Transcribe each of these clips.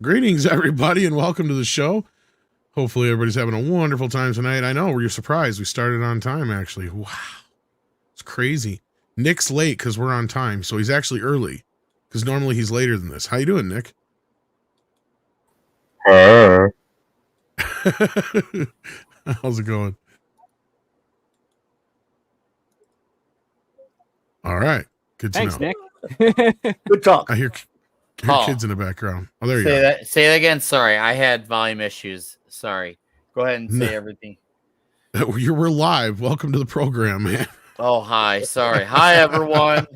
Greetings, everybody, and welcome to the show. Hopefully, everybody's having a wonderful time tonight. I know, were you surprised? We started on time, actually. Wow. It's crazy. Nick's late because we're on time, so he's actually early because normally he's later than this. How you doing, Nick? How's it going? All right. Good to Thanks, know. Nick. Good talk. I hear kids in the background. Oh, there you go. go. Say that again. Sorry, I had volume issues. Sorry. Go ahead and say everything. We're live. Welcome to the program, man. Oh, hi. Sorry. Hi, everyone.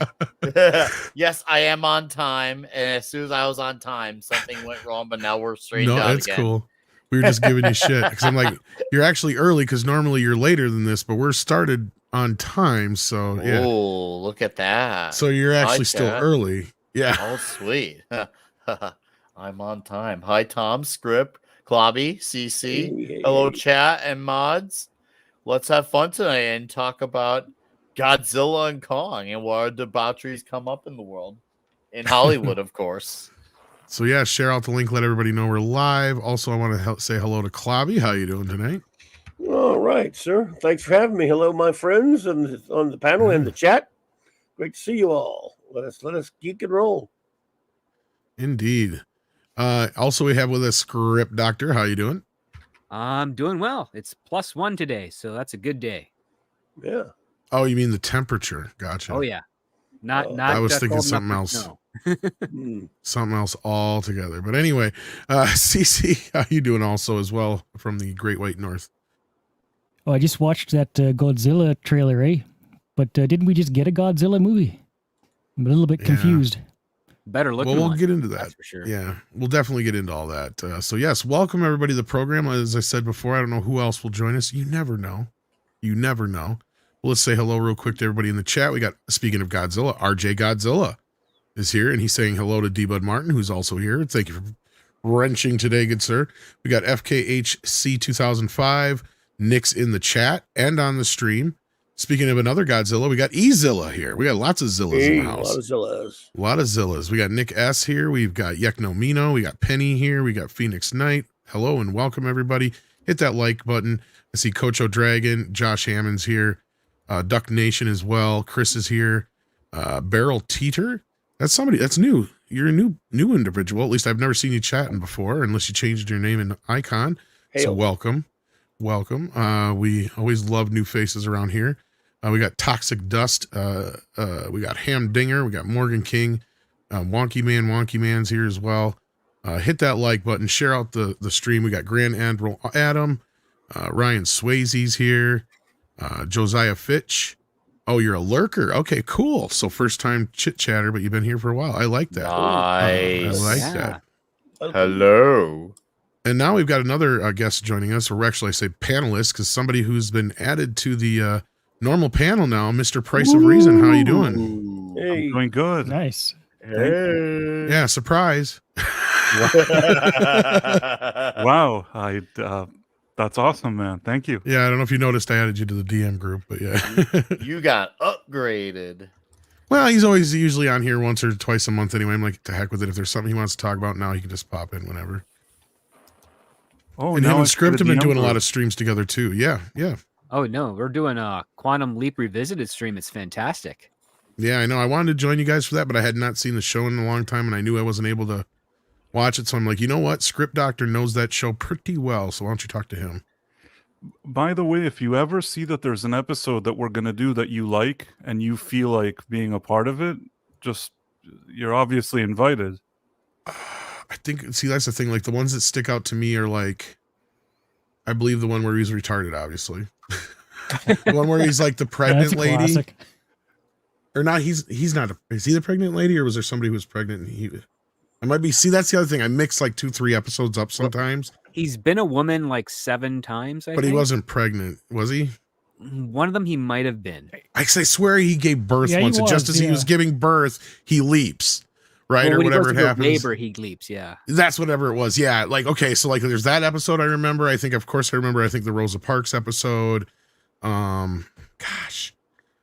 Yes, I am on time. And as soon as I was on time, something went wrong, but now we're straight out again. No, it's cool. We were just giving you shit because I'm like, you're actually early because normally you're later than this, but we're started on time. So, yeah. Oh, look at that. So you're actually still early. Yeah. Oh, sweet. I'm on time. Hi, Tom, Script, Klobby, CC. Hello, chat and mods. Let's have fun tonight and talk about Godzilla and Kong and what debaucheries come up in the world. In Hollywood, of course. So, yeah, share out the link. Let everybody know we're live. Also, I want to say hello to Klobby. How you doing tonight? All right, sir. Thanks for having me. Hello, my friends on the panel and the chat. Great to see you all. Let us geek and roll. Indeed. Also, we have with us Script Doctor. How you doing? I'm doing well. It's +1 today, so that's a good day. Yeah. Oh, you mean the temperature? Gotcha. Oh yeah. Not. I was thinking something else. Something else altogether. But anyway, CC, how you doing? Also, as well from the Great White North. Oh, I just watched that Godzilla trailer, eh? But didn't we just get a Godzilla movie? I'm a little bit confused. Better looking. Well, we'll get into that for sure. Yeah, we'll definitely get into all that. So yes, welcome everybody to the program. As I said before, I don't know who else will join us. You never know. You never know. Well, let's say hello real quick to everybody in the chat. We got, speaking of Godzilla, RJ Godzilla is here, and he's saying hello to D-Bud Martin, who's also here. Thank you for wrenching today, good sir. We got FKHC 2005. Nick's in the chat and on the stream. Speaking of another Godzilla, we got E-Zilla here. We got lots of Zillas in the house. A lot of Zillas. We got Nick S here. We've got Yekno Mino. We got Penny here. We got Phoenix Knight. Hello and welcome, everybody. Hit that like button. I see Coach O'Dragon. Josh Hammond's here. Duck Nation as well. Chris is here. Beryl Teeter. That's somebody that's new. You're a new individual. At least I've never seen you chatting before, unless you changed your name and icon. So welcome. Welcome. We always love new faces around here. We got Toxic Dust. We got Ham Dinger. We got Morgan King. Wonky Man's here as well. Hit that like button. Share out the stream. We got Grand Admiral Adam. Ryan Swayze's here. Josiah Fitch. Oh, you're a lurker. Okay, cool. So first time chit chatter, but you've been here for a while. I like that. Nice. I like that. Hello. And now we've got another guest joining us, or actually I say panelist, because somebody who's been added to the normal panel now, Mr. Price of Reason. How you doing? Hey. I'm doing good. Nice. Hey. Yeah, surprise. Wow. That's awesome, man. Thank you. Yeah, I don't know if you noticed I added you to the DM group, but yeah. You got upgraded. Well, he's usually on here once or twice a month anyway. I'm like, to heck with it. If there's something he wants to talk about now, he can just pop in whenever. Oh, and him and Script have been doing a lot of streams together too. Yeah. Oh no, we're doing a Quantum Leap Revisited stream. It's fantastic. Yeah, I know. I wanted to join you guys for that, but I had not seen the show in a long time, and I knew I wasn't able to watch it. So I'm like, you know what? Script Doctor knows that show pretty well. So why don't you talk to him? By the way, if you ever see that there's an episode that we're going to do that you like and you feel like being a part of it, you're obviously invited. I think, see, that's the thing. Like the ones that stick out to me are like, I believe the one where he's retarded, obviously. The one where he's like the pregnant lady. Classic. Or not, he's not, is he the pregnant lady or was there somebody who was pregnant? I might be, see, that's the other thing. I mix like 2-3 episodes up sometimes. He's been a woman like 7 times, I think. He wasn't pregnant, was he? One of them he might have been. I swear he gave birth once, and just as he was giving birth, he leaps. Right, well, or whatever it happens. Labor, he leaps, yeah. That's whatever it was. Yeah, like, okay, so like there's that episode I remember. I think the Rosa Parks episode. Gosh.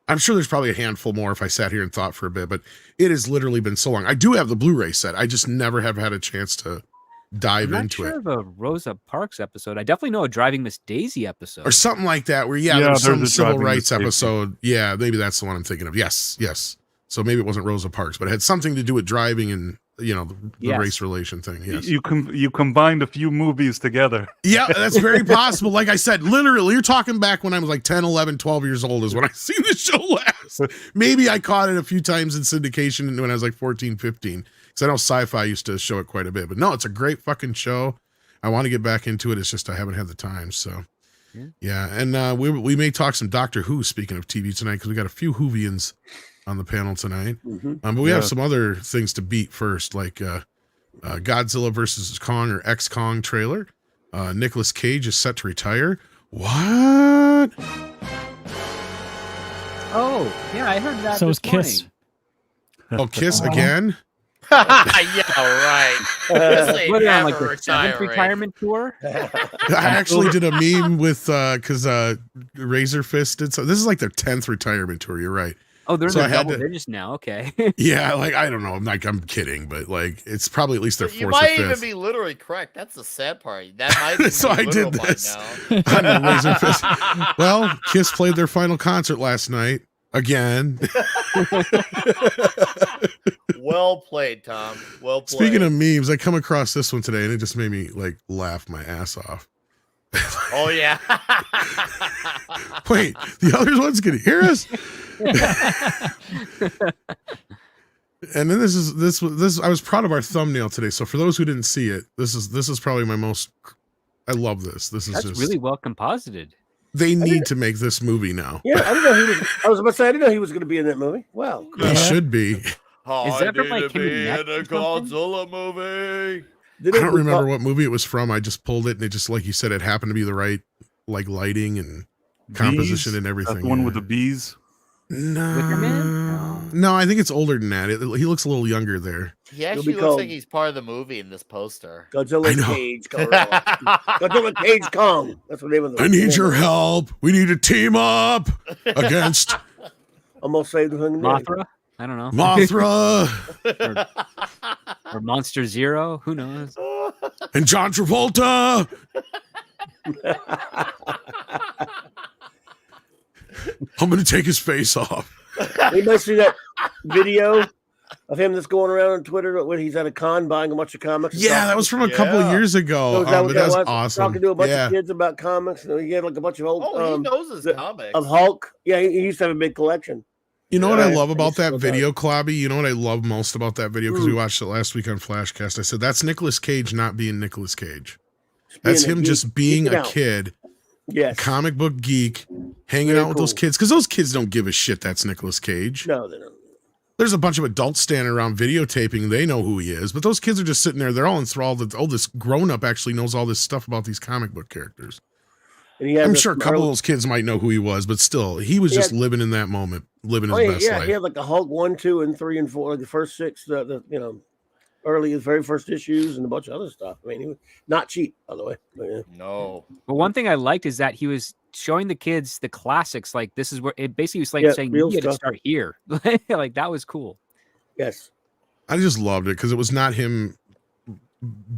I'm sure there's probably a handful more if I sat here and thought for a bit, but it has literally been so long. I do have the Blu-ray set. I just never have had a chance to dive I'm not into sure it. of a Rosa Parks episode. I definitely know a Driving Miss Daisy episode. Or something like that, where Yeah, there's some there's a civil Driving rights Miss Daisy. episode. Yeah, maybe that's the one I'm thinking of. Yes. So maybe it wasn't Rosa Parks, but it had something to do with driving and the Yes. race relation thing. Yes. You combined a few movies together. Yeah, that's very possible. Like I said, literally, you're talking back when I was like 10, 11, 12 years old is when I seen the show last. Maybe I caught it a few times in syndication when I was like 14, 15. Because I know Sci-Fi used to show it quite a bit. But no, it's a great fucking show. I want to get back into it. It's just I haven't had the time. So, yeah. And we may talk some Doctor Who, speaking of TV tonight, because we got a few Whovians on the panel tonight. But we have some other things to beat first, like Godzilla versus Kong or X-Kong trailer. Nicolas Cage is set to retire. What? Oh, yeah, I heard that. So this is Kiss. morning. Oh, Kiss again? Yeah, right. This ain't What, on like never the seventh retiring. retirement tour? I actually did a meme with because Razor Fist did so. This is like their 10th retirement tour. You're right. Oh, they're in So the I had double to- digits now. Okay. Yeah, like I don't know. I'm kidding, but like it's probably at least their But you fourth or might even fifth. be literally correct. That's the sad part. That might even So be I literal did by this. now. I know, Razor Fist. Well, Kiss played their final concert last night again. Well played, Tom. Well played. Speaking of memes, I come across this one today, and it just made me like laugh my ass off. Oh yeah. Wait, the other ones can hear us. And then this I was proud of our thumbnail today. So for those who didn't see it, this is probably my most. I love this. This is That's just really well composited. They need to make this movie now. Yeah, I didn't know he was. I was about to say I didn't know he was going to be in that movie. Wow. He Yeah. should be. Is that from, like, him and in Neck a or something? Godzilla movie? I don't remember what movie it was from. I just pulled it, and it just, like you said, it happened to be the right like lighting and composition Bees? and everything. That's the one yeah. with the bees. Wicker Man? No, I think it's older than that. He looks a little younger there. He actually be looks like called- he's part of the movie in this poster. I Godzilla know. Cage. Godzilla Cage Kong. That's the name of the. I need your help. We need to team up against Almost saved the thing. Mothra? I don't know. Mothra Or Monster Zero? Who knows? and John Travolta. I'm going to take his face off. Anybody see that video of him that's going around on Twitter when he's at a con buying a bunch of comics? Yeah, that was from a couple of Yeah. years ago. So is that what But that was was? awesome. Talking to a bunch Yeah. of kids about comics. And he had like a bunch of old Oh, he knows his comics. of Hulk. Yeah, he used to have a big collection. You know what I Yeah, love about it's that so video, Klobby? You know what I love most about that video? Because we watched it last week on Flashcast. I said, that's Nicolas Cage not being Nicolas Cage. That's Being a him geek, just being geeking a out. kid, Yes. comic book geek, hanging Very out with those cool. kids. Because those kids don't give a shit that's Nicolas Cage. No, they don't. There's a bunch of adults standing around videotaping. They know who he is. But those kids are just sitting there. They're all enthralled that, oh, this grown-up actually knows all this stuff about these comic book characters. And he had I'm this sure a couple of early- those kids might know who he was, but still, he was He just had- living in that moment, living his Oh, yeah, best yeah, life. he had like a Hulk 1, 2, and 3, and 4, like the first 6, the early, his very first issues, and a bunch of other stuff. I mean, he was not cheap, by the way. But, yeah. No. But one thing I liked is that he was showing the kids the classics. Like, this is where it basically was like Yeah, saying, real you had to stuff. start here. Like, that was cool. Yes. I just loved it because it was not him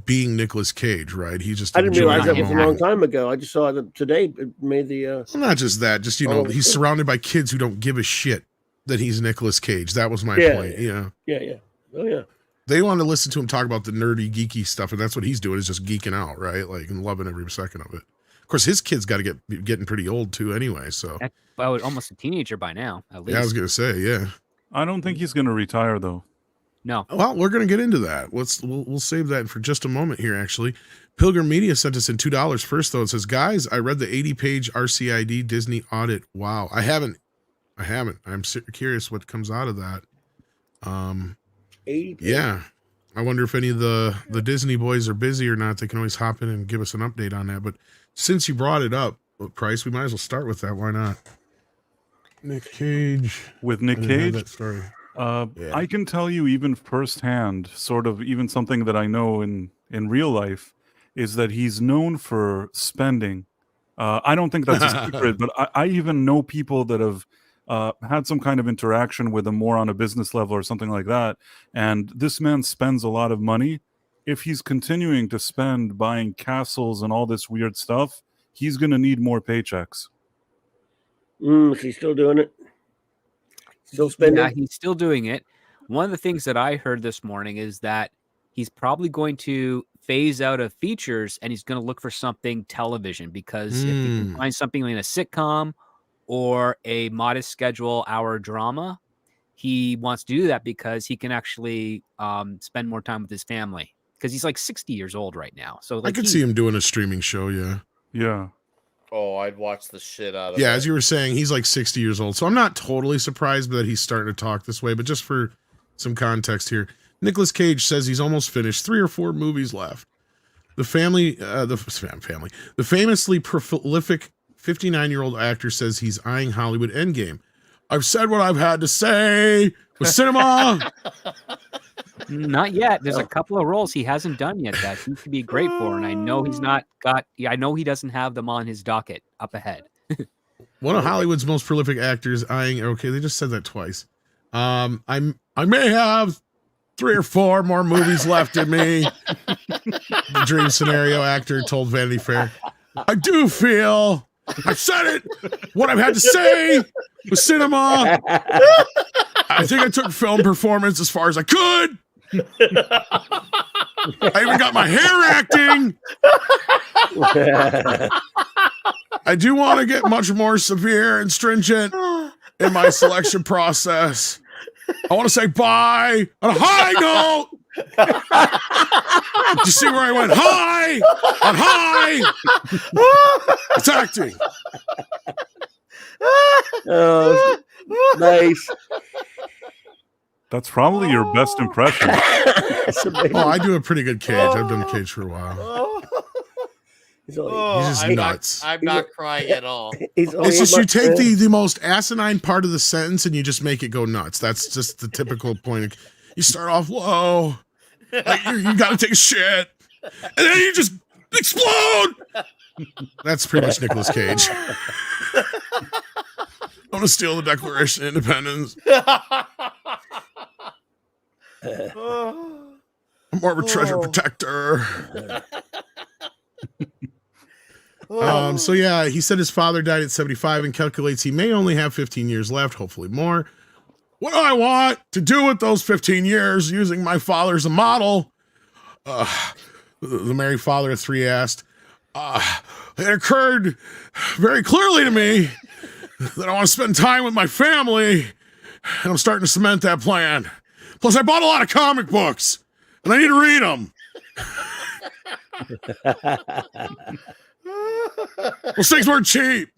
being Nicolas Cage, right? He just I didn't enjoyed realize the that was a moment. long time ago. I just saw that today. It made the. Well, not just that, just Oh, he's sure. surrounded by kids who don't give a shit that he's Nicolas Cage. That was my Yeah, point. yeah. Yeah. Oh, yeah. They want to listen to him talk about the nerdy, geeky stuff, and that's what he's doing, is just geeking out, right? Like, and loving every second of it. Of course, his kid's got to getting pretty old too, anyway. So Well, almost a teenager by now, at least. yeah, I was gonna say, yeah. I don't think he's going to retire though. No. Well, we're gonna get into that. We'll save that for just a moment here. Actually, Pilgrim Media sent us in $2 first though. It says, guys, I read the 80-page RCID Disney audit. Wow, I haven't. I'm curious what comes out of that. 80. Yeah, I wonder if any of the Disney boys are busy or not. They can always hop in and give us an update on that. But since you brought it up, Price, we might as well start with that. Why not? Nick Cage. With Nick I didn't have Cage, that story. Yeah. I can tell you even firsthand, sort of even something that I know in real life, is that he's known for spending. I don't think that's a secret, but I even know people that have had some kind of interaction with him more on a business level or something like that. And this man spends a lot of money. If he's continuing to spend buying castles and all this weird stuff, he's going to need more paychecks. Is he still doing it? Still spending? Yeah, he's still doing it. One of the things that I heard this morning is that he's probably going to phase out of features and he's going to look for something television, because if he can find something in a sitcom or a modest schedule hour drama, he wants to do that because he can actually spend more time with his family, because he's like 60 years old right now. So like, I could see him doing a streaming show. Yeah. Yeah. Oh, I'd watch the shit out of Yeah, it. as you were saying, he's like 60 years old. So I'm not totally surprised that he's starting to talk this way, but just for some context here, Nicolas Cage says he's almost finished, 3 or 4 movies left. The famously prolific 59-year-old actor says he's eyeing Hollywood Endgame. I've said what I've had to say with cinema. Not yet. There's a couple of roles he hasn't done yet that he could be great for, and I know he's not got. Yeah, I know he doesn't have them on his docket up ahead. One of Hollywood's most prolific actors eyeing. Okay, they just said that twice. I may have 3 or 4 more movies left in me. The dream scenario actor told Vanity Fair. I do feel I've said it. What I've had to say with cinema. I think I took film performance as far as I could. I even got my hair acting. I do want to get much more severe and stringent in my selection process. I want to say bye on a high note. Did you see where I went high on high? It's acting. Oh, nice. That's probably your best impression. Oh, I do a pretty good Cage. I've done Cage for a while. He's only, He's just I'm nuts. I'm not crying at all. he's only It's just 8 you take months the most asinine part of the sentence and you just make it go nuts. That's just the typical point. You start off low, like you got to take a shit, and then you just explode. That's pretty much Nicolas Cage. I want to steal the Declaration of Independence. I'm more of a treasure protector. So yeah, he said his father died at 75 and calculates he may only have 15 years left, hopefully more. What do I want to do with those 15 years using my father as a model? The married father of 3 asked. It occurred very clearly to me that I want to spend time with my family, and I'm starting to cement that plan. Plus, I bought a lot of comic books, and I need to read them. Those things weren't cheap.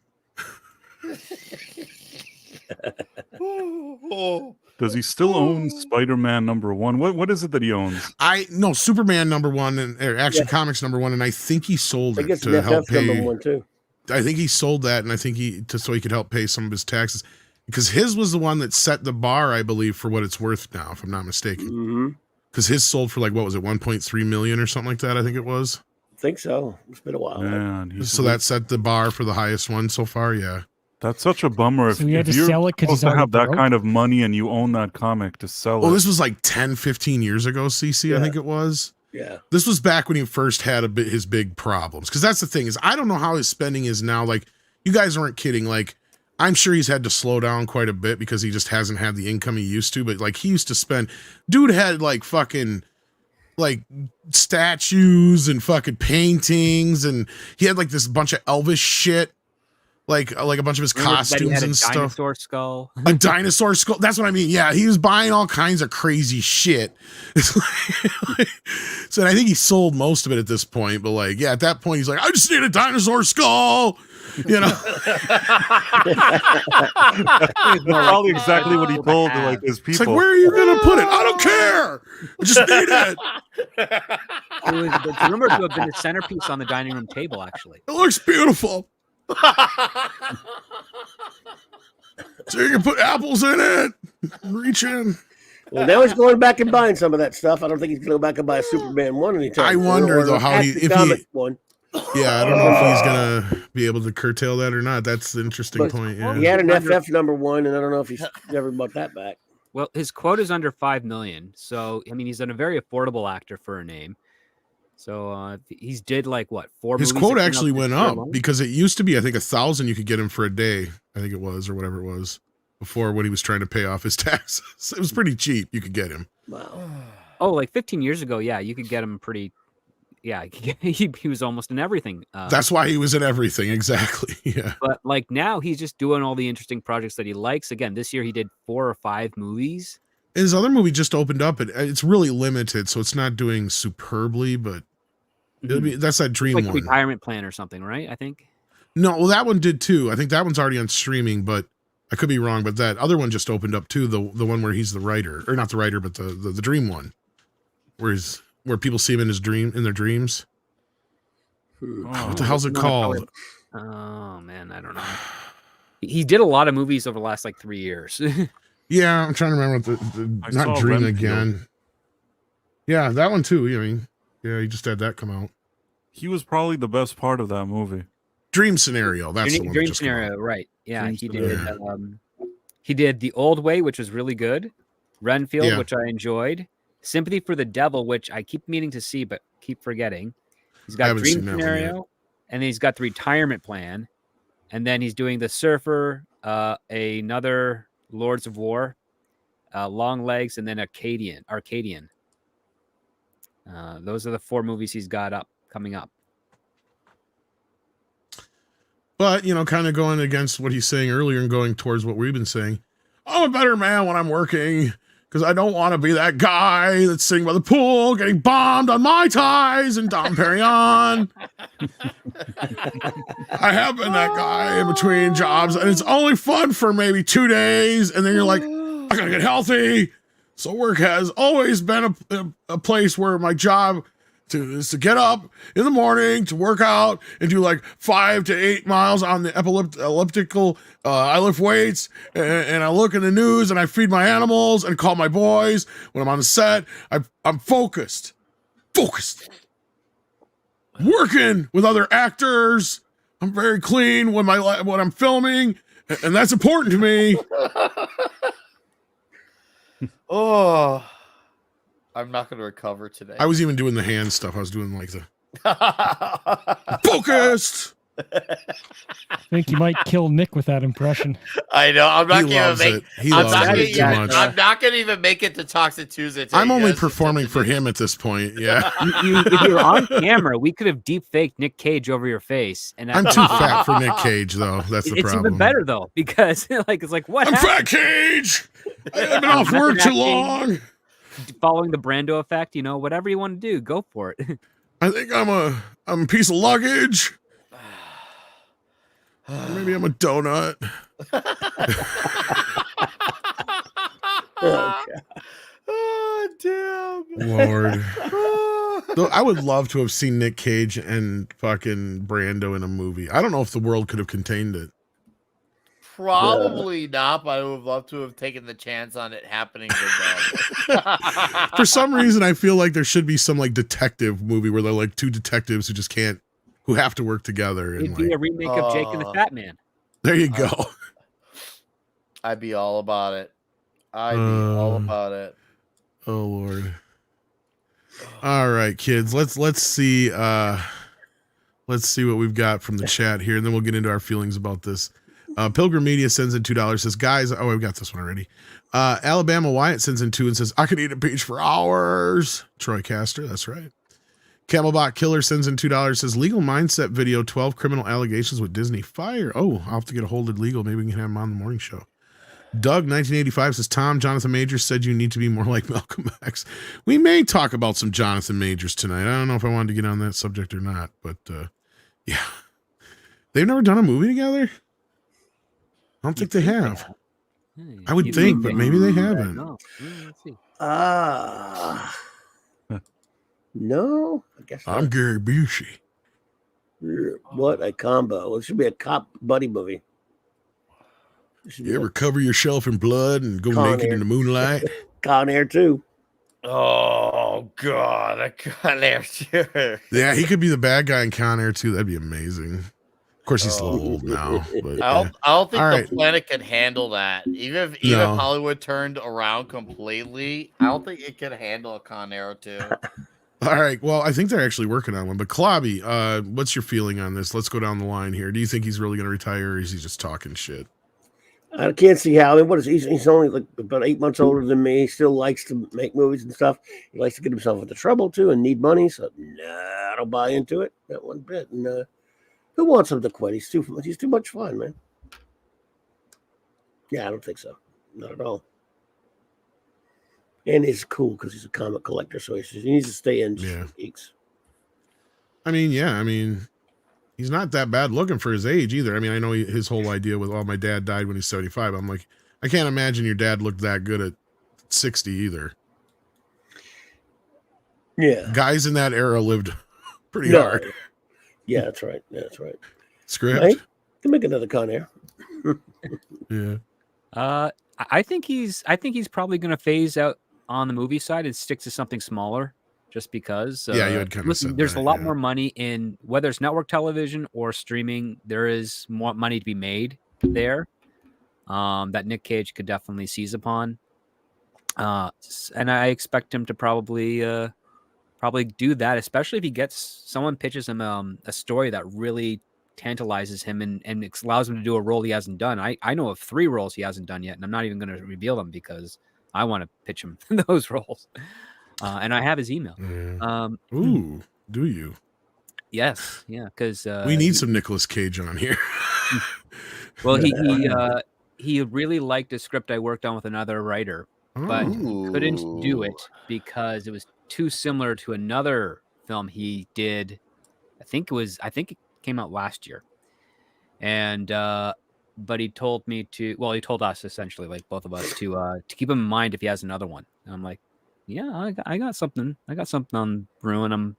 Does he still own Spider-Man #1? What is it that he owns? I know Superman #1 and Action Comics #1, and I think he sold I it guess to help pay. number 1 too. I think he sold that, and I think so he could help pay some of his taxes, because his was the one that set the bar, I believe, for what it's worth now, if I'm not mistaken. Mm-hmm. Because his sold for like, what was it, 1.3 million or something like that? I think it was. I think so. It's been a while. Man, So that set the bar for the highest one so far. Yeah. that's such a bummer. So you had to sell it 'cause supposed he's to have already that broke? kind of money and you own that comic to sell Well, it. this was like 10, 15 years ago, CC, I Yeah. think it was. Yeah. This was back when he first had his big problems. Because that's the thing is, I don't know how his spending is now. Like, you guys weren't kidding. Like, I'm sure he's had to slow down quite a bit because he just hasn't had the income he used to. But like, he used to spend, dude had like fucking like statues and fucking paintings, and he had like this bunch of Elvis shit, like a bunch of his Remember that he costumes had a and stuff. dinosaur skull. A dinosaur skull. That's what I mean. Yeah, he was buying all kinds of crazy shit. So I think he sold most of it at this point. But like, yeah, at that point, he's like, I just need a dinosaur skull. You know. That's probably exactly what he told like his It's like, people. where are you gonna put it? I don't care. I just need it. It's rumored to have been the centerpiece on the dining room table, actually. It looks beautiful. So you can put apples in it. Reach in. Well, now he's going back and buying some of that stuff. I don't think he's going to go back and buy a Superman 1 anytime. I wonder, though, how Action if Comics one. Yeah, I don't know if he's gonna be able to curtail that or not. That's the interesting But- point. He Yeah. had an FF #1, and I don't know if he's never bought that back. Well, his quote is under 5 million. So, I mean, he's a very affordable actor for a name. So he's did like what, 4 His movies quote that came out actually this went year up alone? because it used to be, I think, 1,000 you could get him for a day. I think it was, or whatever it was, before when he was trying to pay off his taxes. It was pretty cheap. You could get him. Wow. Oh, like 15 years ago, yeah, you could get him pretty. Yeah, he was almost in everything. That's why he was in everything. Exactly. Yeah. But like now, he's just doing all the interesting projects that he likes. Again, this year he did 4 or 5 movies. His other movie just opened up. It's really limited, so it's not doing superbly, but that's that Dream like one. Retirement Plan or something, right? I think. No, well, that one did too. I think that one's already on streaming, but I could be wrong. But that other one just opened up too. The one where he's the writer, or not the writer, but the Dream one, where people see him in their dreams. What the hell's it called? Oh man, I don't know. He did a lot of movies over the last like 3 years. Yeah, I'm trying to remember I not saw Dream Renfield. Again. Yeah, that one too. I mean, yeah, he just had that come out. He was probably the best part of that movie. Dream Scenario. That's the one. Dream that just came out. Scenario, right? Yeah, Dream he Scenario. did. He did The Old Way, which was really good. Renfield, Yeah. which I enjoyed. Sympathy for the Devil, which I keep meaning to see but keep forgetting. He's I got haven't Dream seen that one yet. Scenario, and then he's got The Retirement Plan, and then he's doing The Surfer, another Lords of War, Long Legs, and then Arcadian. Those are the 4 movies he's got coming up. But, kind of going against what he's saying earlier and going towards what we've been saying. I'm a better man when I'm working because I don't want to be that guy that's sitting by the pool getting bombed on Mai Tais and Dom Perignon. I have been that guy in between jobs, and it's only fun for maybe 2 days, and then you're like, I gotta get healthy. So work has always been a place where my job is to get up in the morning to work out and do like 5 to 8 miles on the elliptical. I lift weights and I look in the news and I feed my animals and call my boys. When I'm on the set, I'm focused, working with other actors. I'm very clean when I'm filming, and that's important to me. Oh, I'm not going to recover today. I was even doing the hand stuff. I was doing like the focused. I think you might kill Nick with that impression. I know. I'm not He going loves to make. it. He I'm loves not it gonna, too yeah, much. I'm not going to even make it to Toxic Tuesday. I'm only Yes, performing for him at this point. Yeah. If you were on camera, we could have deep faked Nick Cage over your face, and I'm too fat for Nick Cage, though. That's the it's problem. even better though because it's like what I'm happened? Fat Cage. I've been off work too long. Following the Brando effect, whatever you want to do, go for it. I think I'm a piece of luggage. Or maybe I'm a donut. Oh, damn. Lord. Though I would love to have seen Nick Cage and fucking Brando in a movie. I don't know if the world could have contained it. Probably not, but I would love to have taken the chance on it happening regardless. For some reason, I feel like there should be some like detective movie where they're like 2 detectives who have to work together. And It'd be a remake of Jake and the Fat Man. there you go. I'd be all about it. I'd be all about it. Oh Lord. All right, kids. Let's see. Let's see what we've got from the chat here, and then we'll get into our feelings about this. Pilgrim Media sends in $2. Says, guys, I've got this one already. Alabama Wyatt sends in 2 and says, I could eat a peach for hours. Troy Castor, that's right. Camelbot Killer sends in $2. Says, legal mindset video, 12 criminal allegations with Disney fire. Oh, I'll have to get a hold of legal. Maybe we can have him on the morning show. Doug 1985 says, Tom, Jonathan Majors said you need to be more like Malcolm X. We may talk about some Jonathan Majors tonight. I don't know if I wanted to get on that subject or not, but yeah. They've never done a movie together? I don't think they have. I would think, but maybe they haven't. No. Let's see. No, I guess I'm not. Gary Busey. What a combo! It should be a cop buddy movie. It should be You ever cover yourself in blood and go Con naked Air. in the moonlight? Con Air too. Oh God, I got there. Yeah, he could be the bad guy in Con Air too. That'd be amazing. Of course, he's a little old now, but yeah. I don't think All the right. planet can handle that. Even if No. Hollywood turned around completely, I don't think it could handle a Con Air 2. All right. Well, I think they're actually working on one. But Klobby, what's your feeling on this? Let's go down the line here. Do you think he's really going to retire, or is he just talking shit? I can't see how. I mean, what is he's only like about 8 months older than me. He still likes to make movies and stuff. He likes to get himself into trouble too and need money. So I don't buy into it not one bit. And who wants him to quit? He's too much fun, man. Yeah, I don't think so. Not at all. And he's cool because he's a comic collector, so he needs to stay in just for geeks. I mean, yeah. I mean, he's not that bad looking for his age either. I mean, I know his whole idea with, my dad died when he's 75. I'm like, I can't imagine your dad looked that good at 60 either. Yeah. Guys in that era lived pretty hard. Yeah, that's right. Yeah, that's right. Script? Right? Can make another Con Air. Yeah. I think he's probably going to phase out on the movie side and stick to something smaller, just because. Yeah, you had kind of said there's that, a lot more money in whether it's network television or streaming. There is more money to be made there. That Nick Cage could definitely seize upon. And I expect him to probably do that, especially if he gets someone pitches him a story that really tantalizes him and allows him to do a role he hasn't done. I know of 3 roles he hasn't done yet, and I'm not even going to reveal them because I want to pitch him those roles. And I have his email. Yeah. Ooh, do you? Yes, yeah, because we need some Nicolas Cage on here. Well, he really liked a script I worked on with another writer, but couldn't do it because it was too similar to another film he did. I think it came out last year, and but he told us essentially, like both of us, to keep him in mind if he has another one. And I'm like, yeah, I got something on brewing. I'm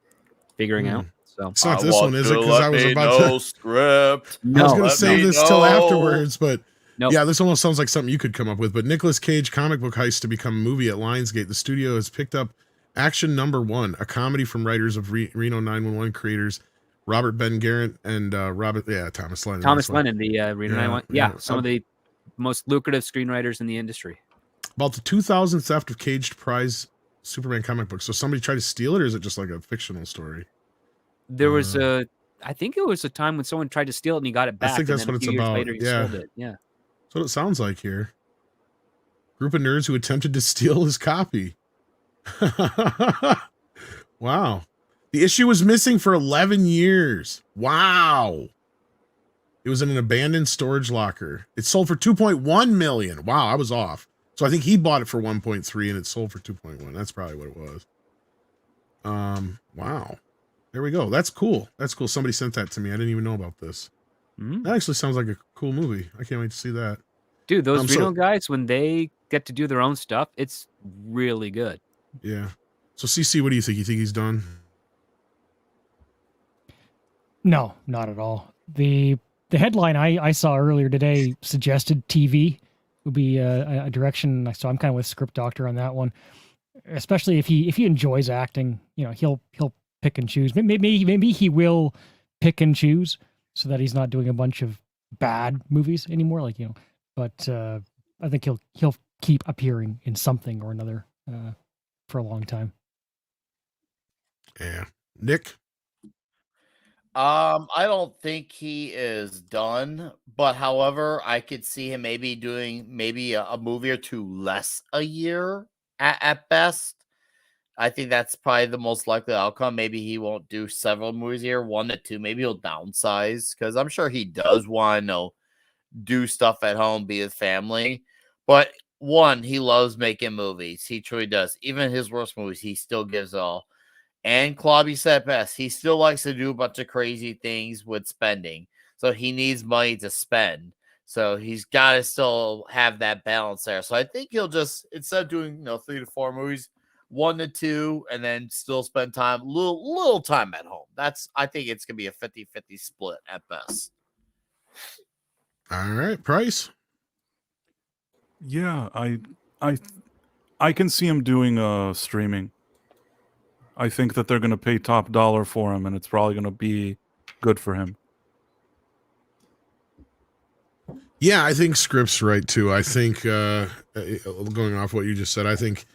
figuring out. So it's not this one, is it? Because I was about to script. I was going to save this till afterwards, but yeah, this almost sounds like something you could come up with. But Nicolas Cage comic book heist to become a movie at Lionsgate. The studio has picked up Action Number 1, a comedy from writers of Reno 911 creators Robert Ben Garrett and Thomas Lennon. Thomas Lennon, the Reno 911. Yeah, some of the most lucrative screenwriters in the industry. About the 2000 theft of Caged prize Superman comic book. So somebody tried to steal it, or is it just like a fictional story? There was I think it was a time when someone tried to steal it and he got it back. I think that's and then what a few it's years about. Later, he sold it. Yeah. That's what it sounds like here. Group of nerds who attempted to steal his copy. Wow. The issue was missing for 11 years. Wow. It was in an abandoned storage locker. It sold for $2.1 million. Wow, I was off. So I think he bought it for 1.3 and it sold for 2.1. That's probably what it was. Wow. There we go. That's cool. That's cool. Somebody sent that to me. I didn't even know about this. That actually sounds like a cool movie. I can't wait to see that. Dude, those Reno guys, when they get to do their own stuff, it's really good. Yeah. So CC, what do you think? You think he's done? No, not at all. The headline I saw earlier today suggested TV would be a direction. So I'm kind of with Script Doctor on that one. Especially if he enjoys acting, he'll pick and choose. Maybe he will pick and choose so that he's not doing a bunch of bad movies anymore. But I think he'll keep appearing in something or another for a long time. Yeah. Nick? I don't think he is done, but however, I could see him maybe doing a movie or two less a year at best. I think that's probably the most likely outcome. Maybe he won't do several movies a year, 1 to 2. Maybe he'll downsize because I'm sure he does want to do stuff at home, be with family. But one, he loves making movies. He truly does. Even his worst movies, he still gives all. And Klobby said best, he still likes to do a bunch of crazy things with spending. So he needs money to spend. So he's got to still have that balance there. So I think he'll just, instead of doing 3 to 4 movies, 1 to 2, and then still spend time, little time at home. I think it's going to be a 50-50 split at best. All right, Price. Yeah, I can see him doing streaming. I think that they're going to pay top dollar for him, and it's probably going to be good for him. Yeah, I think Script's right too. I think going off what you just said, I think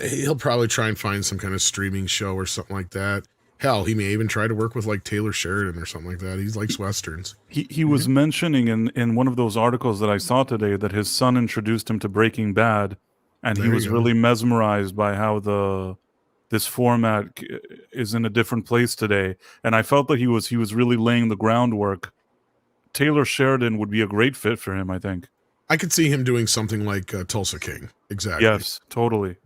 he'll probably try and find some kind of streaming show or something like that. Hell, he may even try to work with like Taylor Sheridan or something like that. He likes westerns. He was mentioning in one of those articles that I saw today that his son introduced him to Breaking Bad, and he was really mesmerized by how this format is in a different place today. And I felt that he was really laying the groundwork. Taylor Sheridan would be a great fit for him, I think. I could see him doing something like Tulsa King. Exactly. Yes, totally.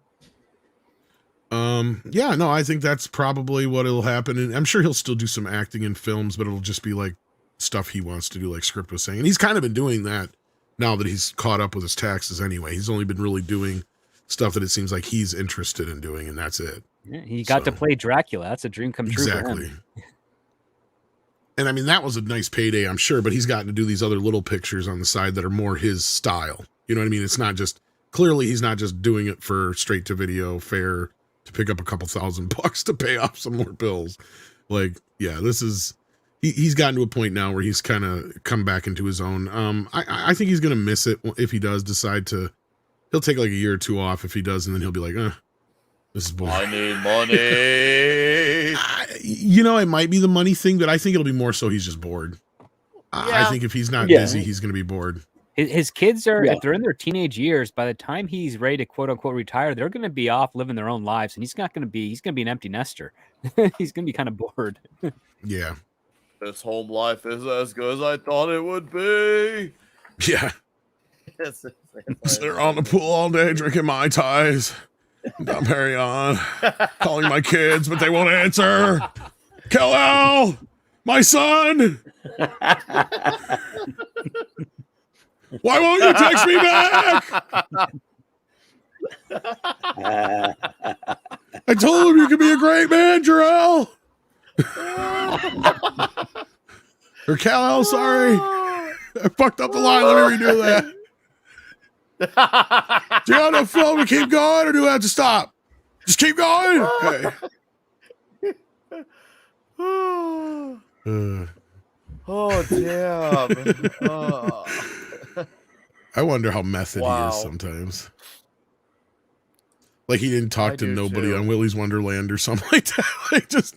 Yeah, no, I think that's probably what'll happen. And I'm sure he'll still do some acting in films, but it'll just be like stuff he wants to do, like Script was saying. And he's kind of been doing that now that he's caught up with his taxes anyway. He's only been really doing stuff that it seems like he's interested in doing, and that's it. Yeah, he got to play Dracula. That's a dream come true for him. And I mean, that was a nice payday, I'm sure, but he's gotten to do these other little pictures on the side that are more his style. You know what I mean? It's not just, clearly he's not just doing it for straight to video fare to pick up a couple $1,000 to pay off some more bills. Like, yeah, this is, he's gotten to a point now where he's kind of come back into his own. I think he's going to miss it if he does decide to, he'll take like a year or two off if he does, and then he'll be like, this is boring. I need money. You know, it might be the money thing, but I think it'll be more so he's just bored. I think if he's not busy, he's going to be bored. His kids are, if they're in their teenage years, by the time he's ready to quote unquote retire, they're going to be off living their own lives, and he's going to be an empty nester. He's going to be kind of bored. Yeah. This home life is as good as I thought it would be. Yeah. They're on the pool all day drinking Mai Tais. I'm Harry on, calling my kids, but they won't answer. Kal-El, my son. Why won't you text me back? I told him you could be a great man, Jarrell. Or Kal-El, sorry. I fucked up the line. Let me redo that. Do you want to film and keep going, or do I have to stop? Just keep going. Okay. Oh, damn. I wonder how method he is sometimes. Like he didn't talk to nobody on Willy's Wonderland or something like that. Like just,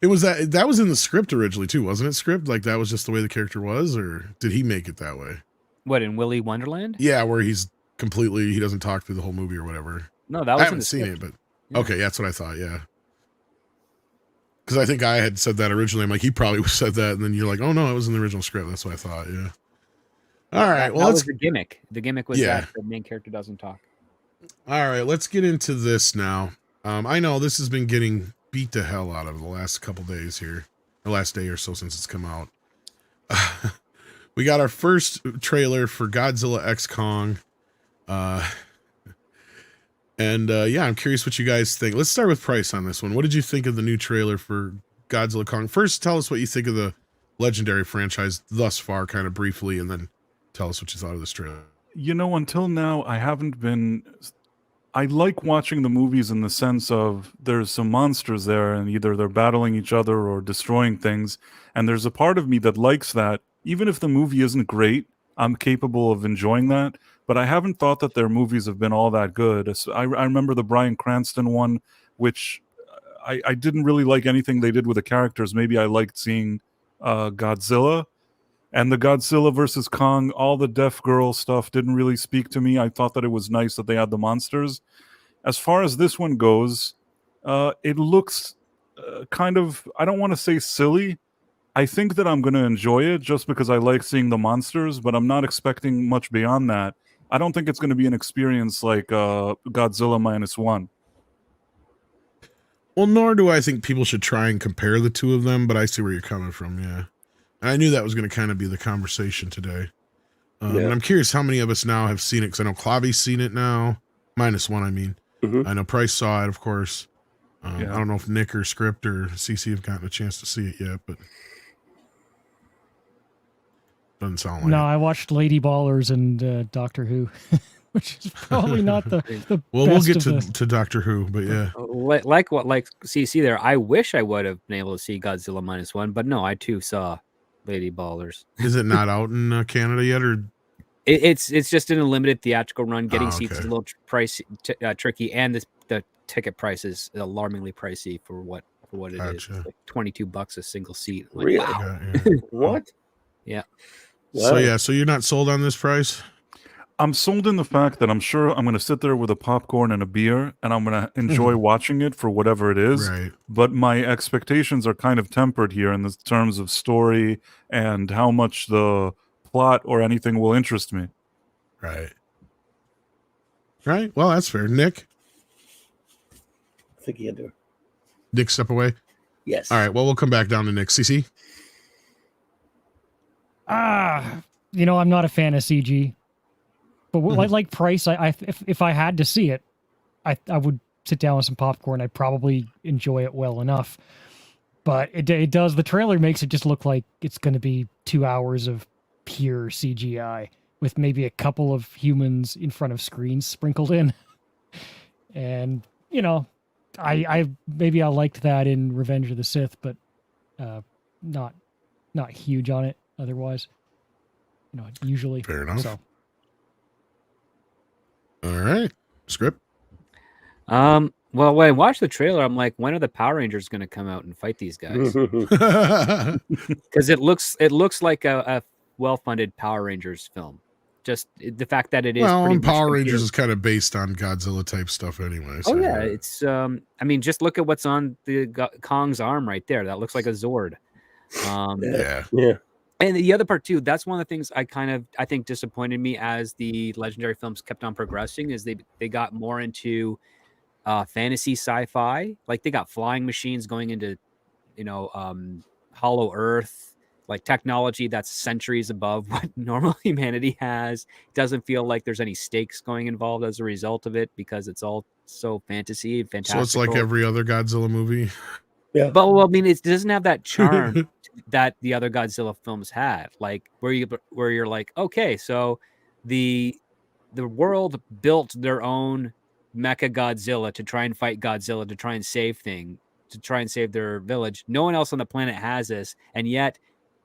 it was that was in the script originally too, wasn't it? Script, like that was just the way the character was, or did he make it that way? What, in Willy Wonderland? Yeah, where he doesn't talk through the whole movie or whatever. No, that was I haven't seen it, but okay, that's what I thought. Yeah, because I think I had said that originally. I'm like, he probably said that, and then you're like, oh no, it was in the original script. That's what I thought. Yeah. All right. Well, that was the gimmick. The gimmick was that the main character doesn't talk. All right, let's get into this now. I know this has been getting beat to hell out of the last couple days here, the last day or so since it's come out. We got our first trailer for Godzilla X Kong. Yeah, I'm curious what you guys think. Let's start with Price on this one. What did you think of the new trailer for Godzilla Kong? First, tell us what you think of the Legendary franchise thus far, kind of briefly, and then tell us what you thought of this trailer. You know, until now, I haven't been... I like watching the movies in the sense of there's some monsters there, and either they're battling each other or destroying things, and there's a part of me that likes that. Even if the movie isn't great, I'm capable of enjoying that. But I haven't thought that their movies have been all that good. I remember the Bryan Cranston one, which I didn't really like anything they did with the characters. Maybe I liked seeing Godzilla. And the Godzilla versus Kong, all the deaf girl stuff didn't really speak to me. I thought that it was nice that they had the monsters. As far as this one goes, it looks kind of, I don't want to say silly. I think that I'm going to enjoy it just because I like seeing the monsters, but I'm not expecting much beyond that. I don't think it's going to be an experience like Godzilla -1. Well, nor do I think people should try and compare the two of them, but I see where you're coming from, yeah. And I knew that was going to kind of be the conversation today. And I'm curious how many of us now have seen it, because I know Clavy's seen it now. -1, I mean. Mm-hmm. I know Price saw it, of course. I don't know if Nick or Script or CC have gotten a chance to see it yet, but doesn't sound like No, it. I watched Lady Ballers and Doctor Who. which is probably not the Well, best we'll get of the- to Doctor Who, but yeah. Like CC there. I wish I would have been able to see Godzilla -1, but no, I too saw Lady Ballers. Is it not out in Canada yet, or It's just in a limited theatrical run. Getting Oh, seats is okay. a little pricey, tricky, and the ticket price is alarmingly pricey for what it is. Gotcha. It's like $22 a single seat. I'm like, Really? wow. Yeah, yeah. What? Yeah. So Wow. yeah, so you're not sold on this price? I'm sold in the fact that I'm sure I'm going to sit there with a popcorn and a beer, and I'm going to enjoy watching it for whatever it is. Right. But my expectations are kind of tempered here in the terms of story and how much the plot or anything will interest me. Right. Right. Well, that's fair. Nick, I think you had to. Nick, step away. Yes. All right. Well, we'll come back down to Nick. CC. I'm not a fan of CG, but like Price, if I had to see it, I would sit down with some popcorn. I'd probably enjoy it well enough. But it does. The trailer makes it just look like it's going to be 2 hours of pure CGI with maybe a couple of humans in front of screens sprinkled in. And I maybe I liked that in Revenge of the Sith, but not huge on it otherwise. Usually. Fair enough. So All right. Script. Well, when I watched the trailer, I'm like, when are the Power Rangers going to come out and fight these guys? Because it looks like a well-funded Power Rangers film. Just the fact that it is. Well, pretty and much Power computer- Rangers is kind of based on Godzilla type stuff anyway. Oh yeah, it's. I mean, just look at what's on the Kong's arm right there. That looks like a Zord. Yeah. Yeah. And the other part too, that's one of the things I think disappointed me as the legendary films kept on progressing is they got more into fantasy sci-fi. Like they got flying machines going into Hollow Earth, like technology that's centuries above what normal humanity has. It doesn't feel like there's any stakes going involved as a result of it because it's all so fantasy and fantastic. So it's like every other Godzilla movie. Yeah. But well, I mean, it doesn't have that charm that the other Godzilla films had, like where you're like, okay, so the world built their own mecha Godzilla to try and fight Godzilla to try and save their village. No one else on the planet has this, and yet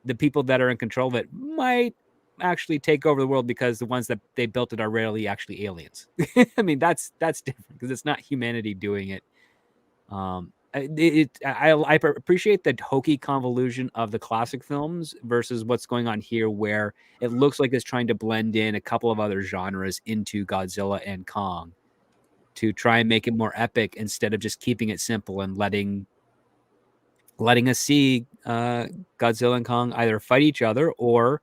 the people that are in control of it might actually take over the world because the ones that they built it are rarely actually aliens. I mean, that's different because it's not humanity doing it. I appreciate the hokey convolution of the classic films versus what's going on here, where it looks like it's trying to blend in a couple of other genres into Godzilla and Kong to try and make it more epic instead of just keeping it simple and letting us see Godzilla and Kong either fight each other or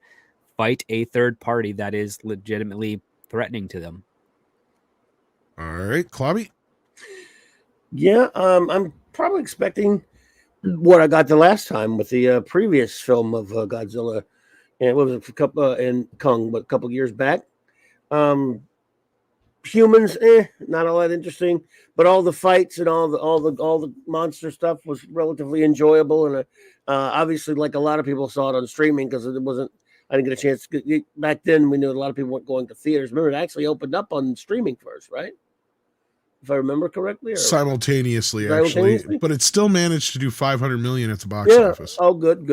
fight a third party that is legitimately threatening to them. All right, Clobby. Yeah, I'm probably expecting what I got the last time with the previous film of Godzilla, and what was it, and Kong, but a couple years back. Humans, not all that interesting, but all the fights and all the monster stuff was relatively enjoyable, and obviously, like a lot of people saw it on streaming because it wasn't. I didn't get a chance to, back then. We knew a lot of people weren't going to theaters. Remember, it actually opened up on streaming first, right? If I remember correctly, or? Simultaneously, but it still managed to do 500 million at the box office. Oh, good.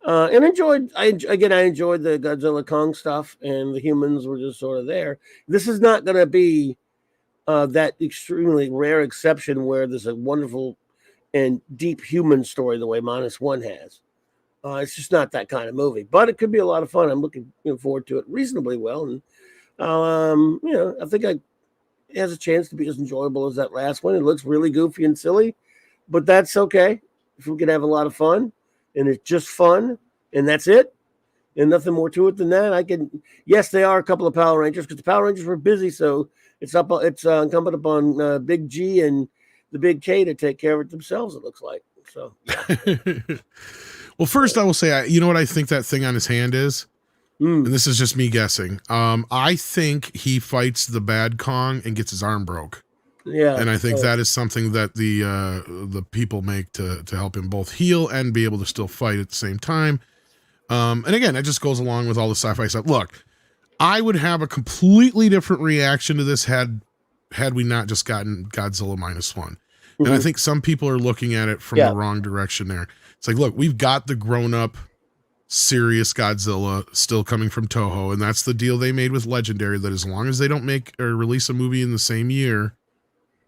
And I enjoyed the Godzilla Kong stuff, and the humans were just sort of there. This is not going to be that extremely rare exception where there's a wonderful and deep human story the way -1 has. It's just not that kind of movie, but it could be a lot of fun. I'm looking forward to it reasonably well, and I think it has a chance to be as enjoyable as that last one. It looks really goofy and silly, but that's okay if we can have a lot of fun, and it's just fun, and that's it, and nothing more to it than that. Yes, they are a couple of Power Rangers because the Power Rangers were busy, so it's incumbent upon Big G and the Big K to take care of it themselves. It looks like so. Yeah. Well, first I will say, you know what I think that thing on his hand is? And this is just me guessing. I think he fights the bad Kong and gets his arm broke. Yeah. And I think that is something that the people make to help him both heal and be able to still fight at the same time. And again, that just goes along with all the sci-fi stuff. Look, I would have a completely different reaction to this had we not just gotten Godzilla -1. And I think some people are looking at it from the wrong direction there. It's like, look, we've got the grown-up, serious Godzilla still coming from Toho, and that's the deal they made with Legendary, that as long as they don't make or release a movie in the same year,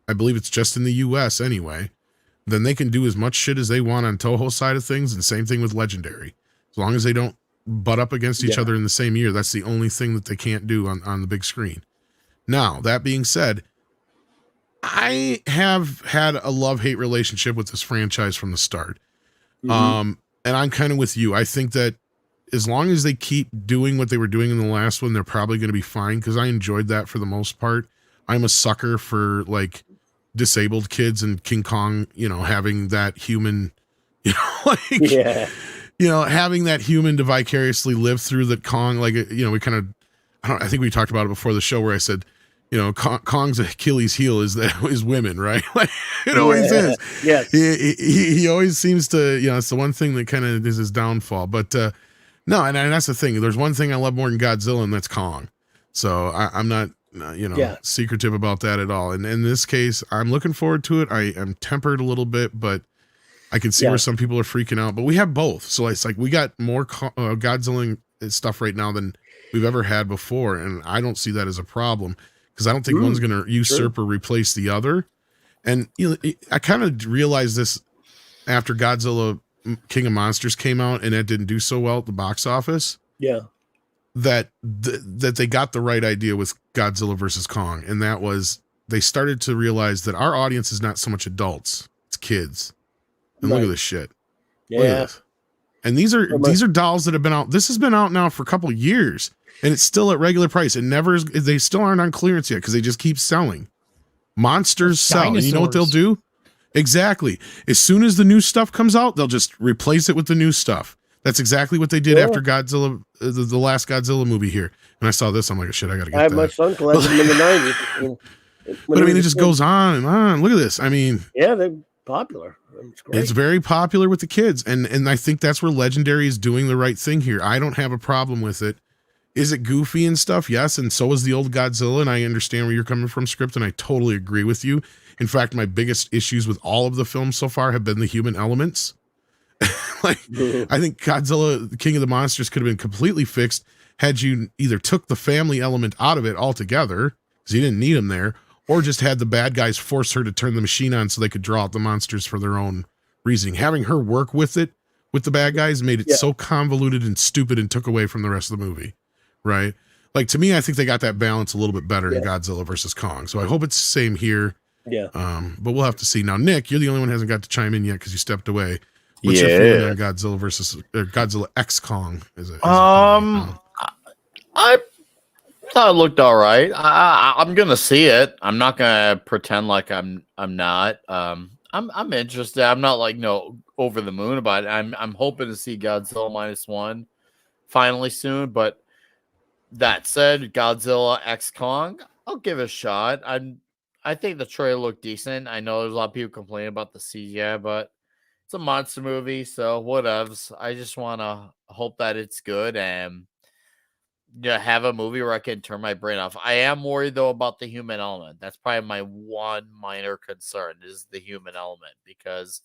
I believe it's just in the US anyway, then they can do as much shit as they want on Toho's side of things, and same thing with Legendary. As long as they don't butt up against each other in the same year, that's the only thing that they can't do on the big screen. Now, that being said, I have had a love-hate relationship with this franchise from the start. And I'm kind of with you. I think that as long as they keep doing what they were doing in the last one, they're probably going to be fine, because I enjoyed that for the most part. I'm a sucker for like disabled kids and King Kong, you know, having that human, you know, like, you know, having that human to vicariously live through that Kong, like, you know, we kind of, I think we talked about it before the show where I said, you know, Kong's Achilles heel is women, right? Like, it always is. Yes. He always seems to, you know, it's the one thing that kind of is his downfall. But no, and that's the thing. There's one thing I love more than Godzilla, and that's Kong. So I'm not, you know, secretive about that at all. And in this case, I'm looking forward to it. I am tempered a little bit, but I can see where some people are freaking out. But we have both. So it's like we got more Godzilla stuff right now than we've ever had before. And I don't see that as a problem, because I don't think one's going to usurp or replace the other. And you know, I kind of realized this after Godzilla King of Monsters came out and it didn't do so well at the box office. Yeah. That they got the right idea with Godzilla versus Kong. And that was, they started to realize that our audience is not so much adults, it's kids. And look at this shit. Look at this. And these are dolls that have been out. This has been out now for a couple of years, and it's still at regular price. It never is. They still aren't on clearance yet because they just keep selling. Monsters sell. And you know what they'll do? Exactly. As soon as the new stuff comes out, they'll just replace it with the new stuff. That's exactly what they did after Godzilla, the last Godzilla movie here. And I saw this, I'm like, shit, I got to get that. I have my son collected them in the 90s. But I mean, it just goes on and on. Look at this. I mean, yeah, they're popular. It's very popular with the kids. And I think that's where Legendary is doing the right thing here. I don't have a problem with it. Is it goofy and stuff? Yes. And so is the old Godzilla. And I understand where you're coming from, Script. And I totally agree with you. In fact, my biggest issues with all of the films so far have been the human elements. Like, I think Godzilla, King of the Monsters, could have been completely fixed had you either took the family element out of it altogether, because you didn't need them there, or just had the bad guys force her to turn the machine on so they could draw out the monsters for their own reasoning. Having her work with it, with the bad guys, made it so convoluted and stupid and took away from the rest of the movie, right? Like, to me, I think they got that balance a little bit better in Godzilla versus Kong. So I hope it's the same here. Yeah. But we'll have to see. Now, Nick, you're the only one who hasn't got to chime in yet because you stepped away. What's your feeling on Godzilla versus Godzilla X Kong? I thought it looked all right. I'm gonna see it. I'm not gonna pretend like I'm not. I'm interested. I'm not like over the moon about it. I'm hoping to see Godzilla -1 finally soon. But that said, Godzilla X Kong, I'll give it a shot. I think the trailer looked decent. I know there's a lot of people complaining about the CGI, but it's a monster movie, so whatevs. I just want to hope that it's good and have a movie where I can turn my brain off. I am worried, though, about the human element. That's probably my one minor concern is the human element, because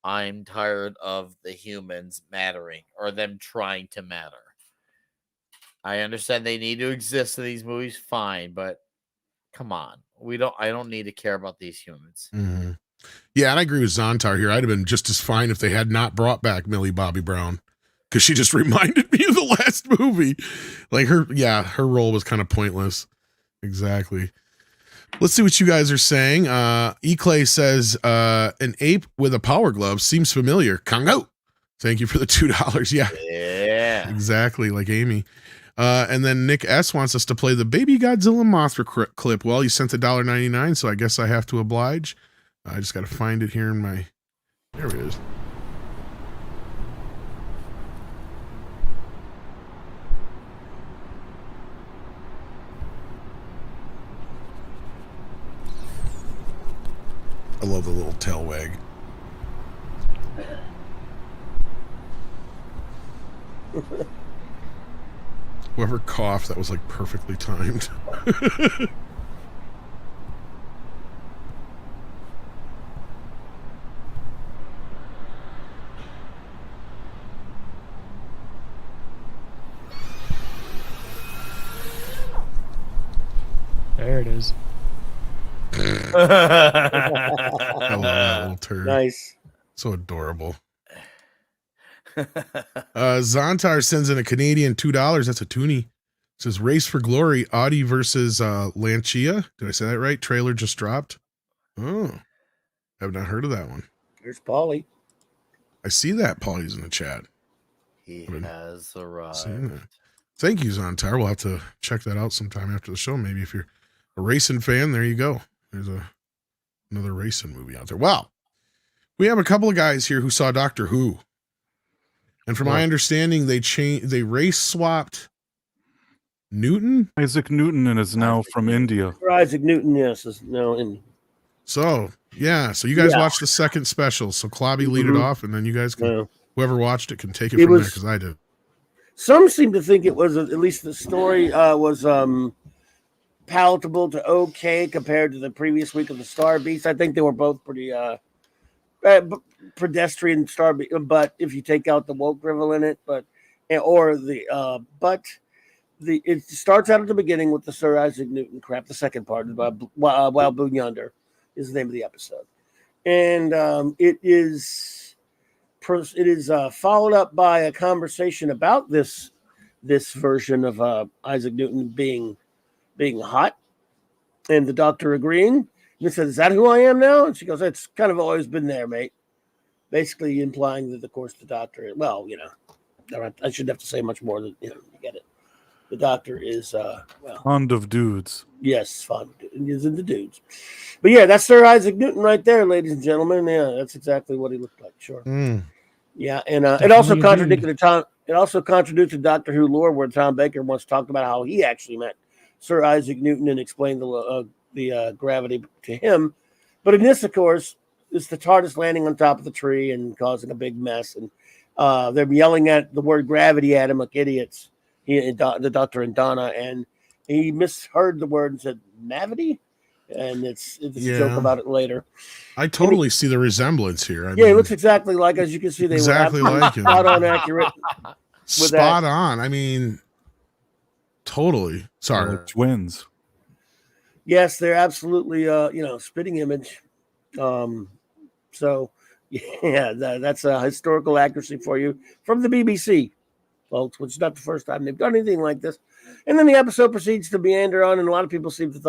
I'm tired of the humans mattering or them trying to matter. I understand they need to exist in these movies, fine, but come on. I don't need to care about these humans. Mm-hmm. Yeah, and I agree with Zontar here. I'd have been just as fine if they had not brought back Millie Bobby Brown, because she just reminded me of the last movie. Like her role was kind of pointless. Exactly. Let's see what you guys are saying. E-Clay says, an ape with a power glove seems familiar. Kongo. Thank you for the $2. Yeah. Exactly, like Amy. And then Nick S wants us to play the Baby Godzilla Mothra clip. Well, you sent $1.99, so I guess I have to oblige. I just got to find it here in my... There it is. I love the little tail wag. Whoever coughed, that was like perfectly timed. There it is. I love that little turd. Nice. So adorable. Zontar sends in a Canadian $2. That's a toonie. It says Race for Glory, Audi versus Lancia. Did I say that right? Trailer just dropped. Oh, I've not heard of that one. Here's Paulie. I see that Paulie's in the chat. He has arrived. Thank you, Zontar. We'll have to check that out sometime after the show. Maybe if you're a racing fan, there you go. There's another racing movie out there. Wow. We have a couple of guys here who saw Doctor Who. And from my understanding, they race swapped Newton. Isaac Newton and is now from India. Isaac Newton, yes, is now in. So, yeah. So you guys watched the second special. So Klobby lead it off, and then you guys can, whoever watched it can take it from there, because I did. Some seem to think it was, at least the story was palatable to okay compared to the previous week of the Star Beast. I think they were both pretty pedestrian Star Beast, but if you take out the woke drivel in it, it starts out at the beginning with the Sir Isaac Newton crap. The second part is Wild Blue Yonder is the name of the episode, and it is followed up by a conversation about this version of Isaac Newton being hot, and the Doctor agreeing. And he says, "Is that who I am now?" And she goes, "It's kind of always been there, mate." Basically implying that, of course, the Doctor. Well, I shouldn't have to say much more than you get it. The Doctor is fond of dudes. Yes, fond of dudes. He's into dudes. But yeah, that's Sir Isaac Newton right there, ladies and gentlemen. Yeah, that's exactly what he looked like. Sure. Yeah, and it also contradicted Doctor Who lore, where Tom Baker once talked about how he actually met Sir Isaac Newton and explained the gravity to him. But in this, of course, it's the TARDIS landing on top of the tree and causing a big mess, and they're yelling at the word gravity at him like idiots. The Doctor and Donna, and he misheard the word and said "mavity," and it's a joke about it later. I totally see the resemblance here. He looks exactly like, as you can see, they exactly were like him. Spot on accurate. Spot on. I mean, totally. Sorry, twins. Yes, they're absolutely spitting image. So yeah, that's a historical accuracy for you from the BBC, folks, which is not the first time they've done anything like this. And then the episode proceeds to meander on, and a lot of people seem to have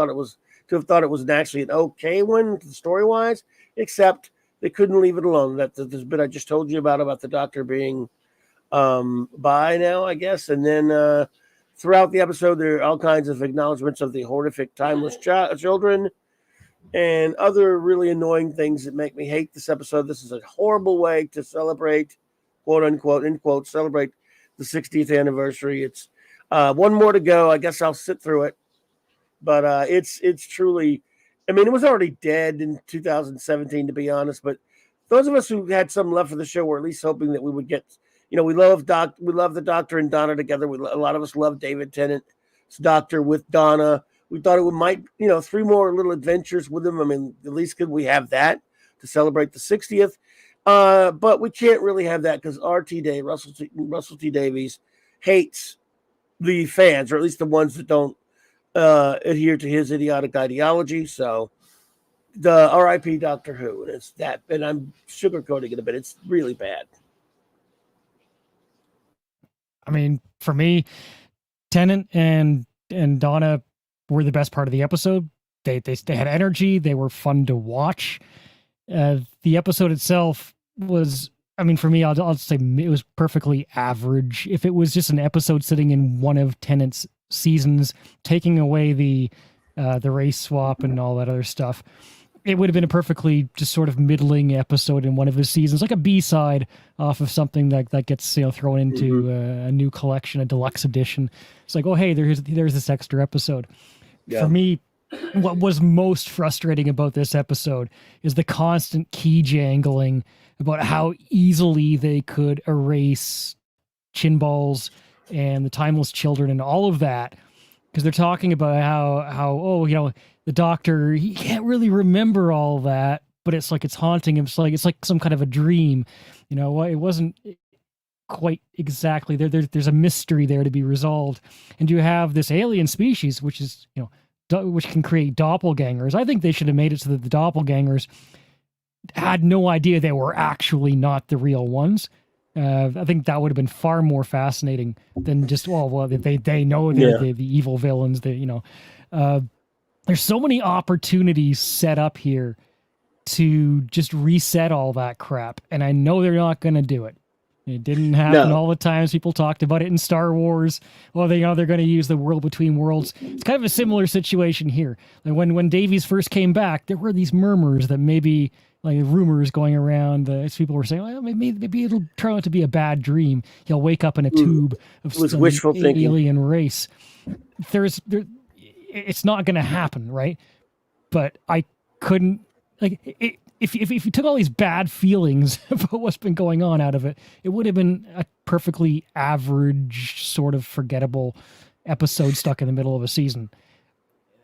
thought it was actually an okay one story-wise, except they couldn't leave it alone. That this bit I just told you about the Doctor being by now, I guess. And then throughout the episode, there are all kinds of acknowledgments of the horrific timeless children and other really annoying things that make me hate this episode. This is a horrible way to celebrate, quote unquote, end quote, celebrate the 60th anniversary. It's one more to go. I guess I'll sit through it. But it's truly, I mean, it was already dead in 2017, to be honest. But those of us who had some love for the show were at least hoping that we would get, we love the Doctor and Donna together. A lot of us love David Tennant's Doctor with Donna. We thought it might, 3 more little adventures with him. I mean, at least could we have that to celebrate the 60th? But we can't really have that because Russell T. Davies hates the fans, or at least the ones that don't adhere to his idiotic ideology. So the R.I.P. Doctor Who, and it's that, and I'm sugarcoating it a bit. It's really bad. I mean, for me, Tennant and Donna were the best part of the episode. They had energy. They were fun to watch. The episode itself was, I mean, for me, I'll say it was perfectly average. If it was just an episode sitting in one of Tennant's seasons, taking away the race swap and all that other stuff, it would have been a perfectly just sort of middling episode in one of his seasons, like a B-side off of something that gets thrown into a new collection, a deluxe edition. It's like, oh hey, there's this extra episode. Yeah. For me, what was most frustrating about this episode is the constant key jangling about how easily they could erase Chin Ball's and the timeless children and all of that, because they're talking about how the doctor, he can't really remember all that, but it's like it's haunting him. It's like some kind of a dream. It wasn't quite exactly there. There's a mystery there to be resolved, and you have this alien species, which is which can create doppelgangers. I think they should have made it so that the doppelgangers had no idea they were actually not the real ones. I think that would have been far more fascinating than just they know they're the evil villains. There's so many opportunities set up here to just reset all that crap, and I know they're not going to do it. It didn't happen all the times people talked about it in Star Wars. Well, they're going to use the world between worlds. It's kind of a similar situation here. Like when Davies first came back, there were these murmurs that maybe, like rumors going around, people were saying, well, maybe it'll turn out to be a bad dream. He'll wake up in a tube of some alien race. It's not going to happen, right? But I couldn't, if you took all these bad feelings about what's been going on out of it, it would have been a perfectly average, sort of forgettable episode stuck in the middle of a season.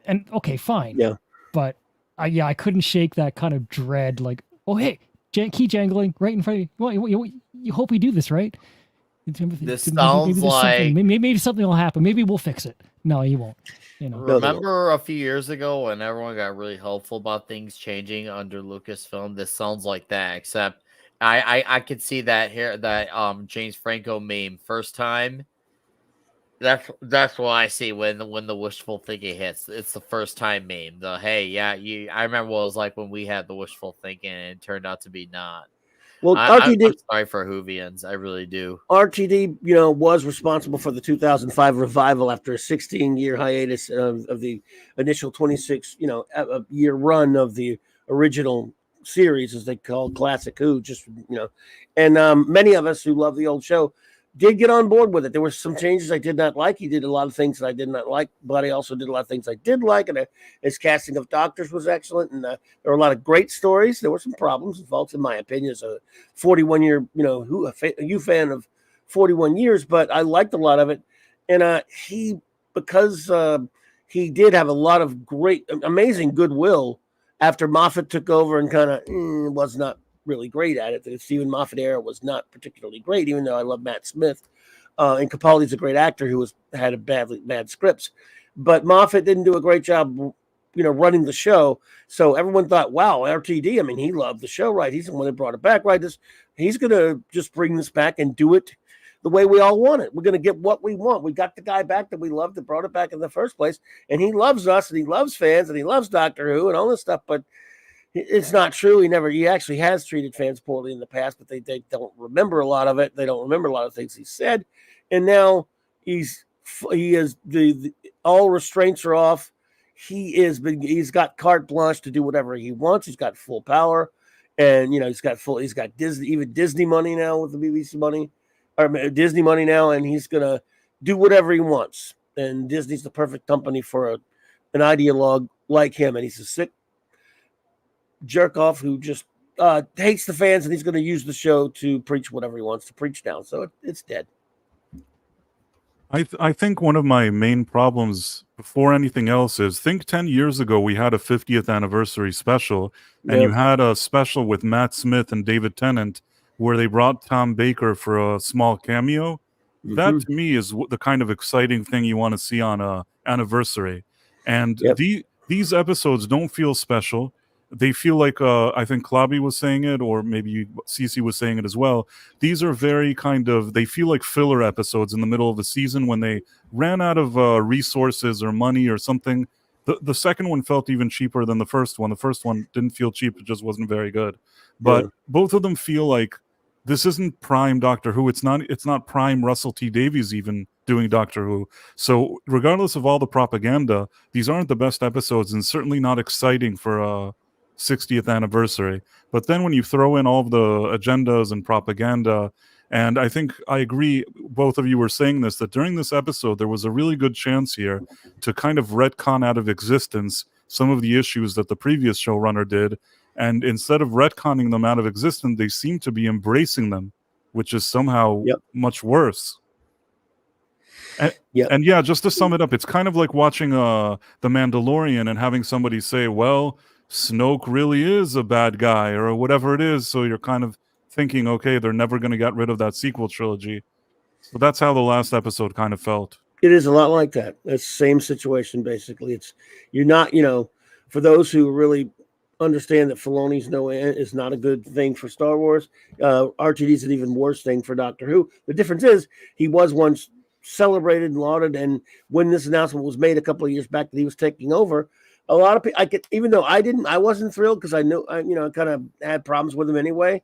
And okay, fine. Yeah. But I couldn't shake that kind of dread, like, oh, hey, key jangling right in front of you. You hope we do this, right? This sounds like... Maybe something will happen. Maybe we'll fix it. No, you won't. Remember a few years ago when everyone got really hopeful about things changing under Lucasfilm? This sounds like that, except I could see that here, that James Franco meme first time. That's what I see when the wishful thinking hits. It's the first time meme. I remember what it was like when we had the wishful thinking and it turned out to be not. Well, I'm sorry for Whovians. I really do. RTD, was responsible for the 2005 revival after a 16-year hiatus of the initial 26, year run of the original series, as they call Classic Who. And many of us who love the old show did get on board with it. There were some changes I did not like. He did a lot of things that I did not like, but he also did a lot of things I did like. And his casting of doctors was excellent. And there were a lot of great stories. There were some problems and faults, in my opinion, as a 41-year, Who fan of 41 years, but I liked a lot of it. And because he did have a lot of great, amazing goodwill after Moffat took over and kind of was not really great at it. The Stephen Moffat era was not particularly great, even though I love Matt Smith. And Capaldi's a great actor who had bad scripts. But Moffat didn't do a great job, running the show. So everyone thought, wow, RTD, I mean, he loved the show, right? He's the one that brought it back, right? He's going to just bring this back and do it the way we all want it. We're going to get what we want. We got the guy back that we loved that brought it back in the first place. And he loves us, and he loves fans, and he loves Doctor Who and all this stuff. But it's not true. He actually has treated fans poorly in the past, but they don't remember a lot of it. They don't remember a lot of things he said. And now he is all restraints are off. He's got carte blanche to do whatever he wants. He's got full power, and he's got Disney money now with the BBC money, or Disney money now, and he's gonna do whatever he wants. And Disney's the perfect company for an ideologue like him, and he's a sick jerk off who just hates the fans, and he's going to use the show to preach whatever he wants to preach now. So it's dead. I think one of my main problems before anything else is, think 10 years ago we had a 50th anniversary special, and you had a special with Matt Smith and David Tennant where they brought Tom Baker for a small cameo. Mm-hmm. That to me is the kind of exciting thing you want to see on a anniversary. And these episodes don't feel special. They feel like, I think Klobby was saying it, or maybe Cece was saying it as well. These are very they feel like filler episodes in the middle of the season when they ran out of resources or money or something. The second one felt even cheaper than the first one. The first one didn't feel cheap. It just wasn't very good. But both of them feel like this isn't prime Doctor Who. It's not prime Russell T Davies even doing Doctor Who. So regardless of all the propaganda, these aren't the best episodes, and certainly not exciting for 60th anniversary. But then when you throw in all of the agendas and propaganda, and I think I agree, both of you were saying this, that during this episode there was a really good chance here to kind of retcon out of existence some of the issues that the previous showrunner did, and instead of retconning them out of existence, they seem to be embracing them, which is somehow much worse. And yeah, just to sum it up, it's kind of like watching The Mandalorian and having somebody say, well, Snoke really is a bad guy or whatever it is. So you're kind of thinking, okay, they're never going to get rid of that sequel trilogy. So that's how the last episode kind of felt. It is a lot like that. It's the same situation, basically. You're not, for those who really understand that Filoni's is not a good thing for Star Wars, RTD is an even worse thing for Doctor Who. The difference is he was once celebrated and lauded, and when this announcement was made a couple of years back that he was taking over, a lot of people, even though I wasn't thrilled because I knew, I kind of had problems with him anyway.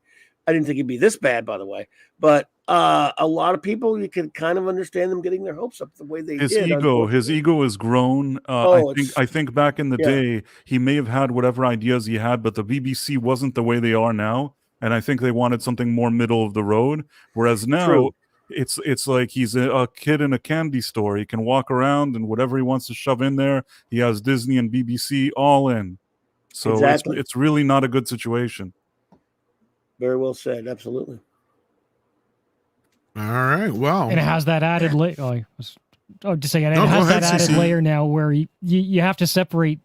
I didn't think he'd be this bad, by the way, but a lot of people, you can kind of understand them getting their hopes up the way they his did. His ego has grown. I think back in the day, he may have had whatever ideas he had, but the BBC wasn't the way they are now, and I think they wanted something more middle of the road. Whereas now, it's like he's a kid in a candy store. He can walk around and whatever he wants to shove in there. He has Disney and BBC all in, so it's really not a good situation. Very well said. Absolutely. All right. Well, and it has that added layer. Added layer now where you have to separate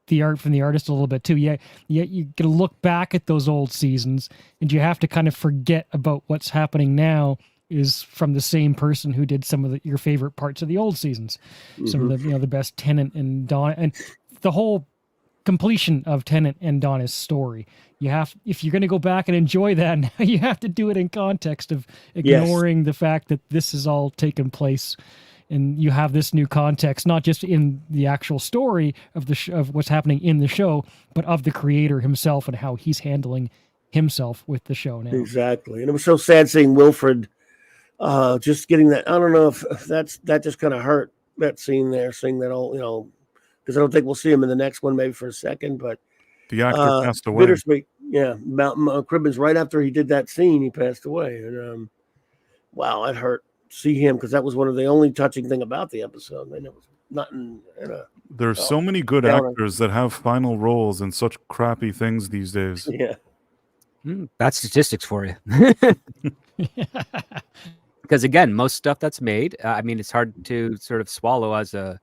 the art from the artist a little bit too. You can look back at those old seasons, and you have to kind of forget about what's happening now is from the same person who did some of your favorite parts of the old seasons. Mm-hmm. Some of the the best Tennant and Dawn, and the whole completion of Tennant and Donna's story. If you're going to go back and enjoy that, now you have to do it in context of ignoring the fact that this has all taken place, and you have this new context, not just in the actual story of of what's happening in the show, but of the creator himself and how he's handling himself with the show now. Exactly, and it was so sad seeing Wilfred just getting that. I don't know if that just kind of hurt, that scene there, seeing that all because I don't think we'll see him in the next one, maybe for a second, but. The actor passed away. Bittersweet, yeah. Cribbins, right after he did that scene, he passed away, and wow, it hurt to see him because that was one of the only touching thing about the episode. And it was nothing. There's so many good actors that have final roles in such crappy things these days. Yeah, that's statistics for you. Because again, most stuff that's made, it's hard to sort of swallow as an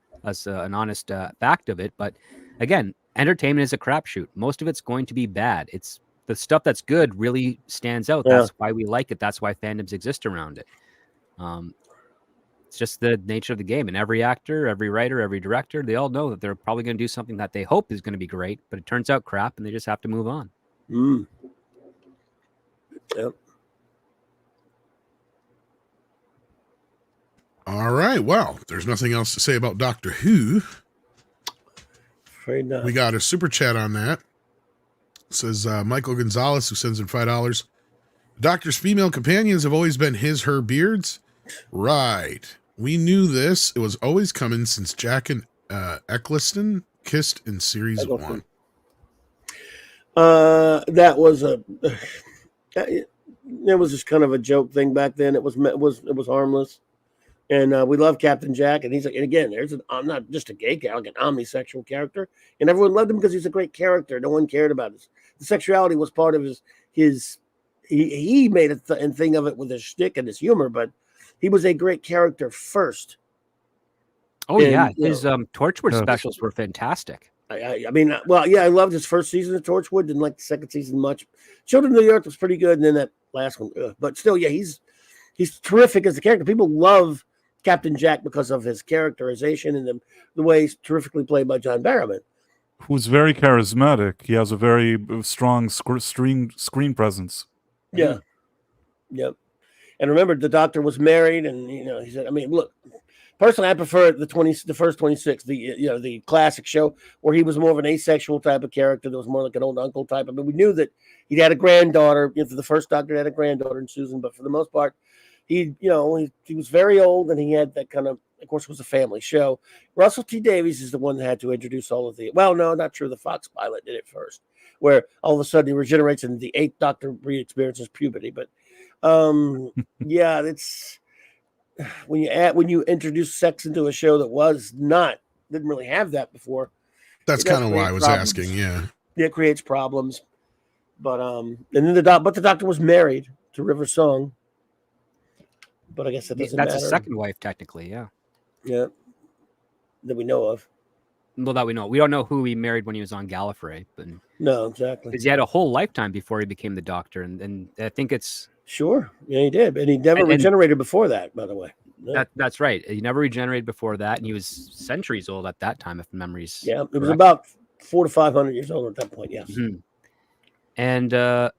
honest fact of it, but again. Entertainment is a crapshoot. Most of it's going to be bad. It's the stuff that's good really stands out. That's why we like it. That's why fandoms exist around it. It's just the nature of the game. And every actor, every writer, every director, they all know that they're probably going to do something that they hope is going to be great, but it turns out crap, and they just have to move on. Yep. All right. Well, there's nothing else to say about Doctor Who. We got a super chat on that. It says Michael Gonzalez, who sends in $5. Doctor's female companions have always been her beards. Right. We knew this. It was always coming since Jack and Eccleston kissed in series 1. That was just kind of a joke thing back then. It was harmless. And we love Captain Jack, and he's like, and again, I'm not just a gay guy, like an omnisexual character, and everyone loved him because he's a great character. No one cared about the sexuality was part of his. He made a thing of it with his shtick and his humor, but he was a great character first. Oh, and, his Torchwood specials were fantastic. I loved his first season of Torchwood. Didn't like the second season much. Children of the Earth was pretty good, and then that last one, but still, he's terrific as a character. People love Captain Jack because of his characterization and the way he's terrifically played by John Barrowman. Who's very charismatic. He has a very strong screen presence. Yeah. Yep. And remember, the Doctor was married, and he said, look, personally, I prefer the first 26, the classic show where he was more of an asexual type of character. That was more like an old uncle type. We knew that he had a granddaughter. The first Doctor had a granddaughter in Susan, but for the most part, he was very old, and he had that kind of course, it was a family show. Russell T Davies is the one that had to introduce all of no, not true. The Fox pilot did it first, where all of a sudden he regenerates and the 8th Doctor re-experiences puberty. But it's when you introduce sex into a show that didn't really have that before. That's kind of why I was asking. Yeah, it creates problems. But and then the Doctor was married to River Song. But I guess that doesn't matter. That's a second wife, technically, yeah. Yeah, that we know of. Well, that we know. We don't know who he married when he was on Gallifrey, but No, exactly. because he had a whole lifetime before he became the Doctor, and I think it's Sure. Yeah, he did, and he never And- regenerated before that. By the way. Yeah. that's right. He never regenerated before that, and he was centuries old at that time, if memory's Yeah, it was correct. about 400 to 500 years old at that point. Yes. Mhm. And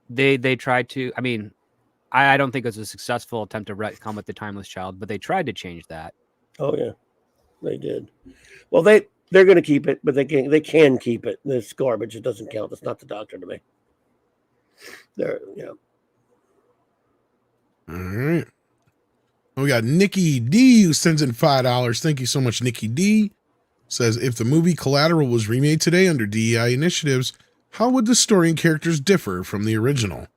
they tried to. I mean, I don't think it was a successful attempt to retcon with the Timeless Child, but they tried to change that. Oh yeah, they did. Well, they're going to keep it, but they can keep it. It's garbage. It doesn't count. It's not the Doctor to me. There, yeah. All right. We got Nikki D who sends in $5. Thank you so much, Nikki D. Says, if the movie Collateral was remade today under DEI initiatives, how would the story and characters differ from the original?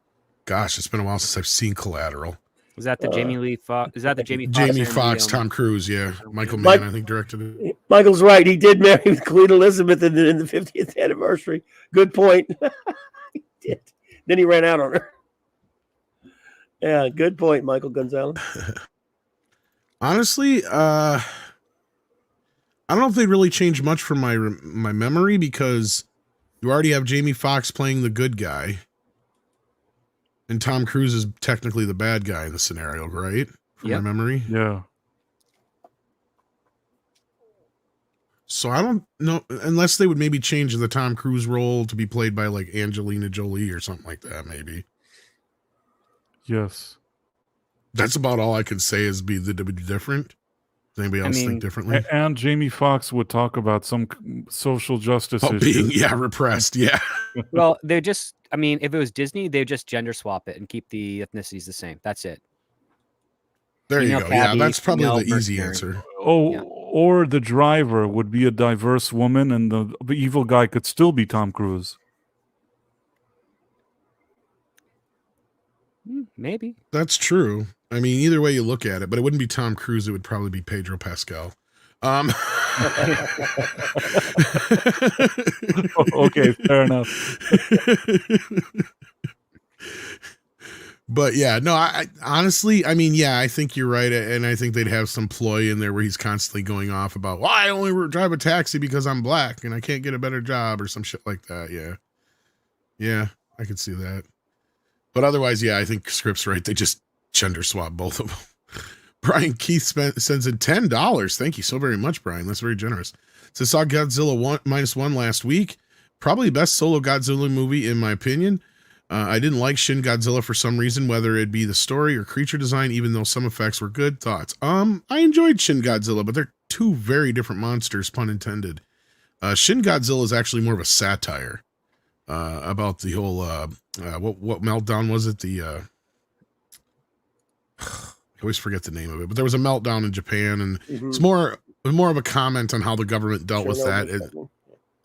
Gosh, it's been a while since I've seen Collateral. Was that the Jamie Lee Fox? Is that the Jamie Foxx? Jamie and Foxx, the, Tom Cruise, yeah. Michael Mike- Mann, I think, directed it. Michael's right. He did marry Queen Elizabeth in the 50th anniversary. Good point. He did. Then he ran out on her. Yeah, good point, Michael Gonzalez. Honestly, I don't know if they really changed much from my memory, because you already have Jamie Foxx playing the good guy, and Tom Cruise is technically the bad guy in the scenario, right? From Yep. my memory. Yeah. So I don't know, unless they would maybe change the Tom Cruise role to be played by like Angelina Jolie or something like that, maybe. Yes. That's about all I could say is that would be different. Does anybody else think differently? And Jamie Foxx would talk about some social justice About issues. being, repressed, yeah. Well, they just. I mean, if it was Disney, they'd just gender swap it and keep the ethnicities the same. That's it. There you Female go. Yeah, cabbie, that's probably female the easy mercenary. answer. Oh, Yeah. or the driver would be a diverse woman, and the evil guy could still be Tom Cruise. Maybe. That's true. I mean, either way you look at it, but it wouldn't be Tom Cruise. It would probably be Pedro Pascal. Okay, fair enough. But yeah, no, I honestly, I mean, yeah, I think you're right. And I think they'd have some ploy in there where he's constantly going off about, well, I only drive a taxi because I'm black and I can't get a better job or some shit like that. Yeah. Yeah, I could see that. But otherwise, yeah, I think Script's right. They just gender swap both of them. Brian Keith sends in $10. Thank you so very much, Brian. That's very generous. So saw Godzilla -1 last week. Probably best solo Godzilla movie, in my opinion. I didn't like Shin Godzilla for some reason, whether it be the story or creature design, even though some effects were good. Thoughts? I enjoyed Shin Godzilla, but they're two very different monsters, pun intended. Shin Godzilla is actually more of a satire about the whole what meltdown was it? I always forget the name of it, but there was a meltdown in Japan, and it's more of a comment on how the government dealt with that.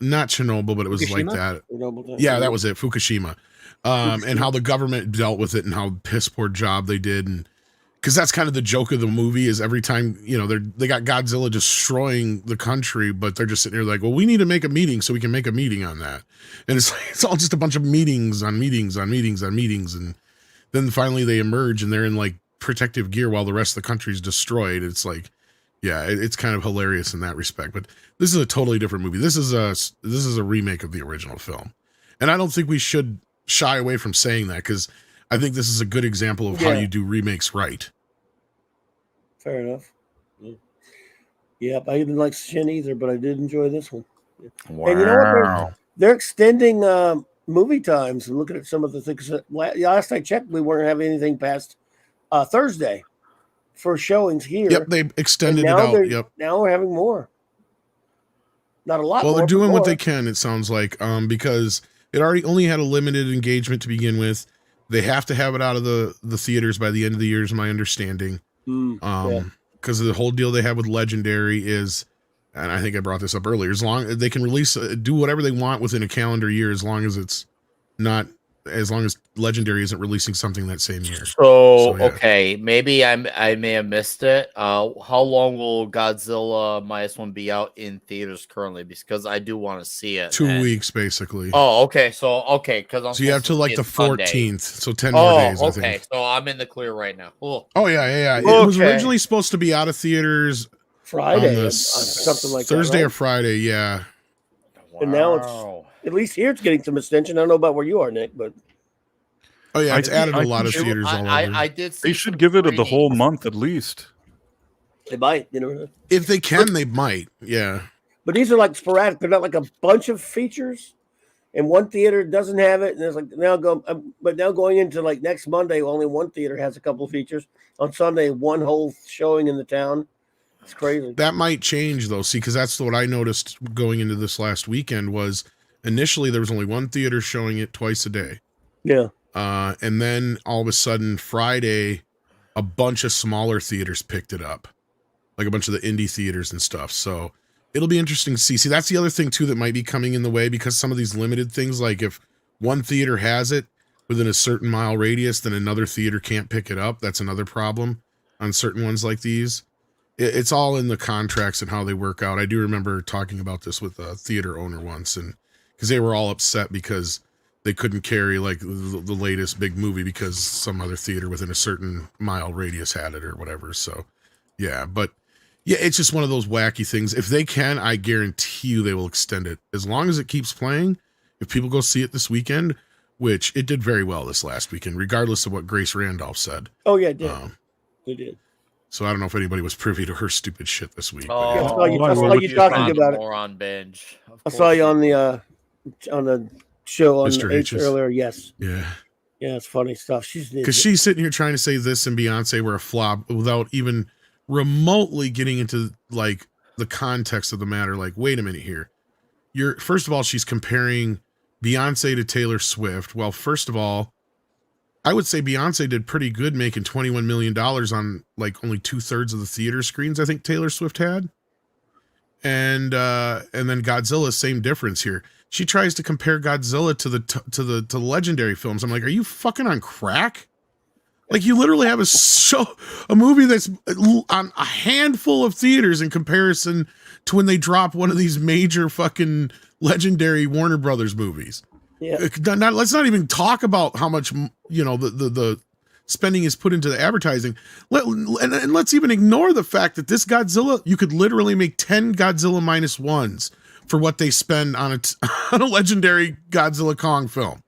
Not Chernobyl, but it was Fukushima? like that. Yeah, that was it. Fukushima. And how the government dealt with it and how piss poor job they did. And because that's kind of the joke of the movie is every time, they got Godzilla destroying the country, but they're just sitting there like, well, we need to make a meeting so we can make a meeting on that. And it's like, it's all just a bunch of meetings on meetings on meetings on meetings. And then finally they emerge and they're in like protective gear while the rest of the country's destroyed. It's like, yeah, it's kind of hilarious in that respect, but this is a totally different movie. This is a remake of the original film. And I don't think we should shy away from saying that, because I think this is a good example of how you do remakes right. Fair enough. Yeah, I didn't like Shin either, but I did enjoy this one. Wow. And you know what? They're extending movie times and looking at some of the things. Last I checked, we weren't having anything past Thursday for showings here. Yep, they extended it out. Yep. Now we're having more. Not a lot. Well, more, they're doing but what more. they can, it sounds like, because it already only had a limited engagement to begin with. They have to have it out of the theaters by the end of the year, is my understanding. Because of the whole deal they have with Legendary is, and I think I brought this up earlier, as long as they can release, do whatever they want within a calendar year, as long as it's not as long as Legendary isn't releasing something that same year. So, yeah. Okay, maybe I may have missed it. How long will Godzilla -1 be out in theaters currently? Because I do want to see it. 2 weeks basically. Oh, okay. So because you have to like the 14th, so 10 more days. Oh, I okay. think. So I'm in the clear right now. Cool. Oh yeah. It was originally supposed to be out of theaters Friday, something like Thursday that, or Friday. Yeah. And now it's at least here it's getting some extension. I don't know about where you are, Nick, but oh yeah, it's added a lot of theaters all over. I did. They should give it the whole month at least. They might, you know. If they can, they might. Yeah. But these are like sporadic. They're not like a bunch of features, and one theater doesn't have it. And there's like but now going into like next Monday, only one theater has a couple of features. On Sunday, one whole showing in the town. It's crazy. That might change though. See, because that's what I noticed going into this last weekend was initially there was only one theater showing it twice a day. Yeah. And then all of a sudden Friday, a bunch of smaller theaters picked it up, like a bunch of the indie theaters and stuff. So it'll be interesting to see. See, that's the other thing too that might be coming in the way, because some of these limited things, like if one theater has it within a certain mile radius, then another theater can't pick it up. That's another problem on certain ones like these. It's all in the contracts and how they work out. I do remember talking about this with a theater owner once, and because they were all upset because they couldn't carry like the latest big movie because some other theater within a certain mile radius had it or whatever. So yeah, but yeah, it's just one of those wacky things. If they can, I guarantee you they will extend it as long as it keeps playing. If people go see it this weekend, which it did very well this last weekend, regardless of what Grace Randolph said. Oh yeah, it did. It did. So I don't know if anybody was privy to her stupid shit this week. Oh, I saw you talking about it. More on binge. I saw you on the show on Mr. H H's. earlier. Yes. Yeah. Yeah, it's funny stuff. Because she's sitting here trying to say this and Beyonce were a flop without even remotely getting into like the context of the matter. Like, wait a minute here. First of all, she's comparing Beyonce to Taylor Swift. Well, first of all, I would say Beyonce did pretty good making $21 million on like only 2/3 of the theater screens I think Taylor Swift had. And then Godzilla, same difference here. She tries to compare Godzilla to the legendary films. I'm like, are you fucking on crack? Like, you literally have a movie that's on a handful of theaters in comparison to when they drop one of these major fucking legendary Warner Brothers movies. Yeah. Let's not even talk about how much, the spending is put into the advertising. And let's even ignore the fact that this Godzilla, you could literally make 10 Godzilla -1s for what they spend on a legendary Godzilla Kong film.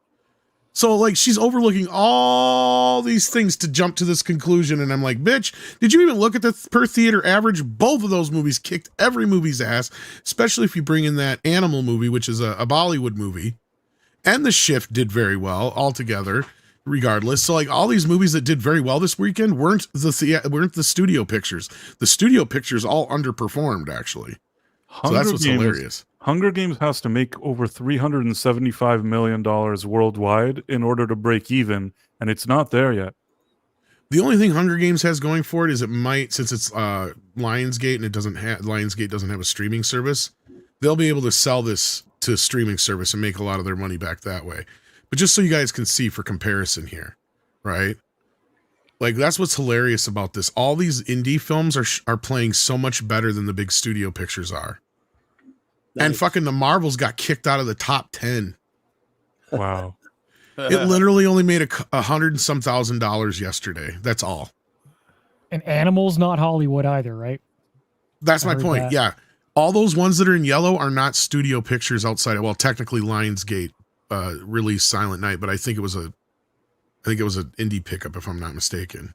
So like, she's overlooking all these things to jump to this conclusion. And I'm like, bitch, did you even look at the per theater average? Both of those movies kicked every movie's ass, especially if you bring in that Animal movie, which is a Bollywood movie. And The Shift did very well altogether, regardless. So like, all these movies that did very well this weekend weren't the studio pictures. The studio pictures all underperformed, actually. So that's what's hilarious. Hunger Games has to make over $375 million worldwide in order to break even, and it's not there yet. The only thing Hunger Games has going for it is it might, since it's Lionsgate and Lionsgate doesn't have a streaming service, they'll be able to sell this to a streaming service and make a lot of their money back that way. But just so you guys can see for comparison here, right? Like, that's what's hilarious about this. All these indie films are playing so much better than the big studio pictures are. Nice. And fucking the Marvels got kicked out of the top 10. Wow. It literally only made $100 and some thousand yesterday. That's all. And Animal's not Hollywood either, right? That's my point. Yeah. All those ones that are in yellow are not studio pictures outside of, well, technically Lionsgate released Silent Night, but I think it was an indie pickup if I'm not mistaken.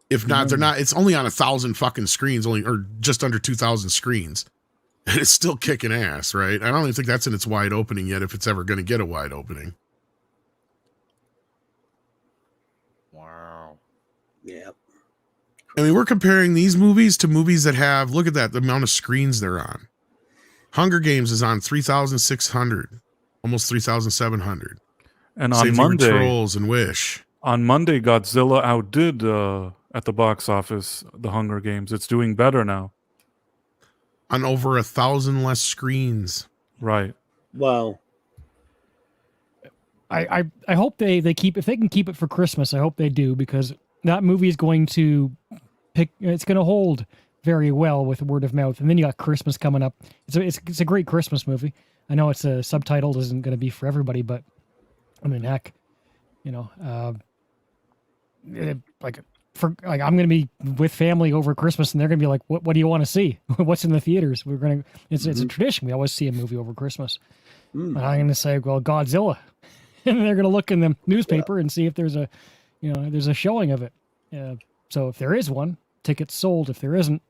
If not, they're not. It's only on 1,000 fucking screens, or just under 2,000 screens. And it's still kicking ass, right? I don't even think that's in its wide opening yet, if it's ever going to get a wide opening. Wow. Yeah. I mean, we're comparing these movies to movies that have, look at that, the amount of screens they're on. Hunger Games is on 3,600, almost 3,700. And Same on thing with Monday, Trolls and Wish. On Monday, Godzilla outdid at the box office the Hunger Games. It's doing better now. On over 1,000 less screens. Right. Wow. I hope they keep, if they can keep it for Christmas, I hope they do, because that movie is going to it's going to hold very well with word of mouth. And then you got Christmas coming up. It's a great Christmas movie. I know it's a subtitle isn't going to be for everybody, but I mean, heck, you know, I'm going to be with family over Christmas, and they're going to be like, "What do you want to see? What's in the theaters?" It's a tradition. We always see a movie over Christmas. And I'm going to say, well, Godzilla, and they're going to look in the newspaper and see if there's a showing of it. So if there is one, tickets sold. If there isn't,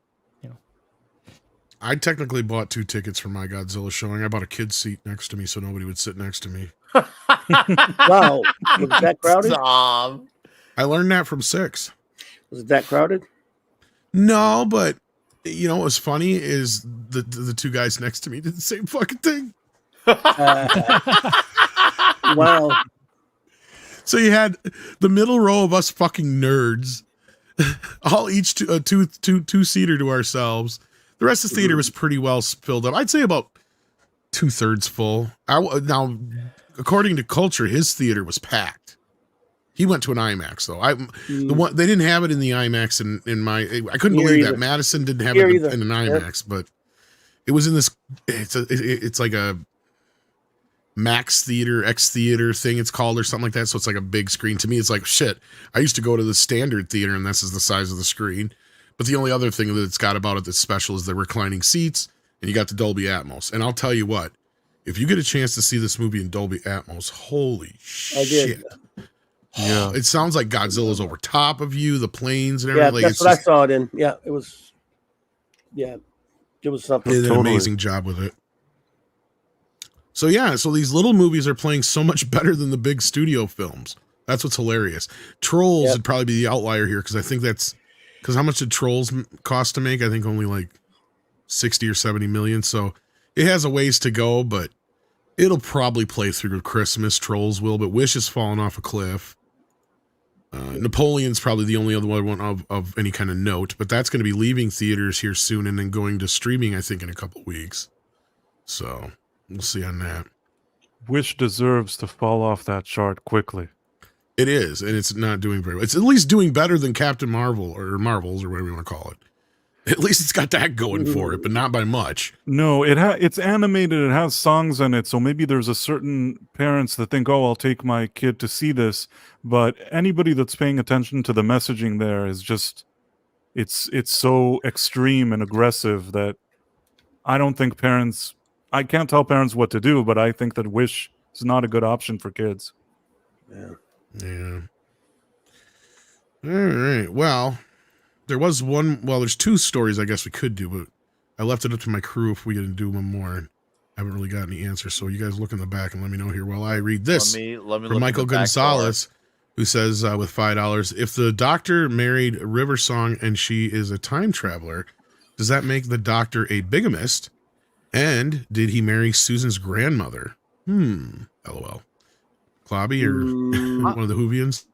I technically bought 2 tickets for my Godzilla showing. I bought a kid's seat next to me so nobody would sit next to me. Wow, was it that crowded? Stop. I learned that from 6. Was it that crowded? No, but you know what was funny is the 2 guys next to me did the same fucking thing. Wow. So you had the middle row of us fucking nerds, all each two-seater to ourselves. The rest of the theater was pretty well filled up. I'd say about 2/3 full. Now, according to culture, his theater was packed. He went to an IMAX though. The one they didn't have it in the IMAX in my. I couldn't believe that Madison didn't have it in an IMAX, but it was in this. It's like a Max Theater, X Theater thing it's called or something like that. So it's like a big screen. To me, it's like shit. I used to go to the standard theater and this is the size of the screen. But the only other thing that it's got about it that's special is the reclining seats and you got the Dolby Atmos. And I'll tell you what, if you get a chance to see this movie in Dolby Atmos, holy shit. I did. Yeah. It sounds like Godzilla's over top of you, the planes and everything. Yeah, that's what I saw it in. Yeah, it was something. They did an amazing job with it. So yeah, so these little movies are playing so much better than the big studio films. That's what's hilarious. Trolls would probably be the outlier here because I think because how much did Trolls cost to make? I think only like 60 or 70 million. So it has a ways to go, but it'll probably play through Christmas. Trolls will, but Wish has fallen off a cliff. Napoleon's probably the only other one of any kind of note, but that's going to be leaving theaters here soon and then going to streaming, I think, in a couple weeks. So we'll see on that. Wish deserves to fall off that chart quickly. It is, and it's not doing very well. It's at least doing better than Captain Marvel or Marvels or whatever you want to call it. At least it's got that going for it, but not by much. No, it's animated. It has songs in it, so maybe there's a certain parents that think, "Oh, I'll take my kid to see this." But anybody that's paying attention to the messaging there is just, it's so extreme and aggressive that I don't think parents. I can't tell parents what to do, but I think that Wish is not a good option for kids. Yeah. Yeah. All right. Well, there's 2 stories I guess we could do, but I left it up to my crew if we can do one more. I haven't really got any answers, so you guys look in the back and let me know here while I read this. Let me from Michael Gonzalez, who says with $5, if the doctor married River Song and she is a time traveler, does that make the doctor a bigamist? And did he marry Susan's grandmother? LOL. Clobby or one of the Whovians?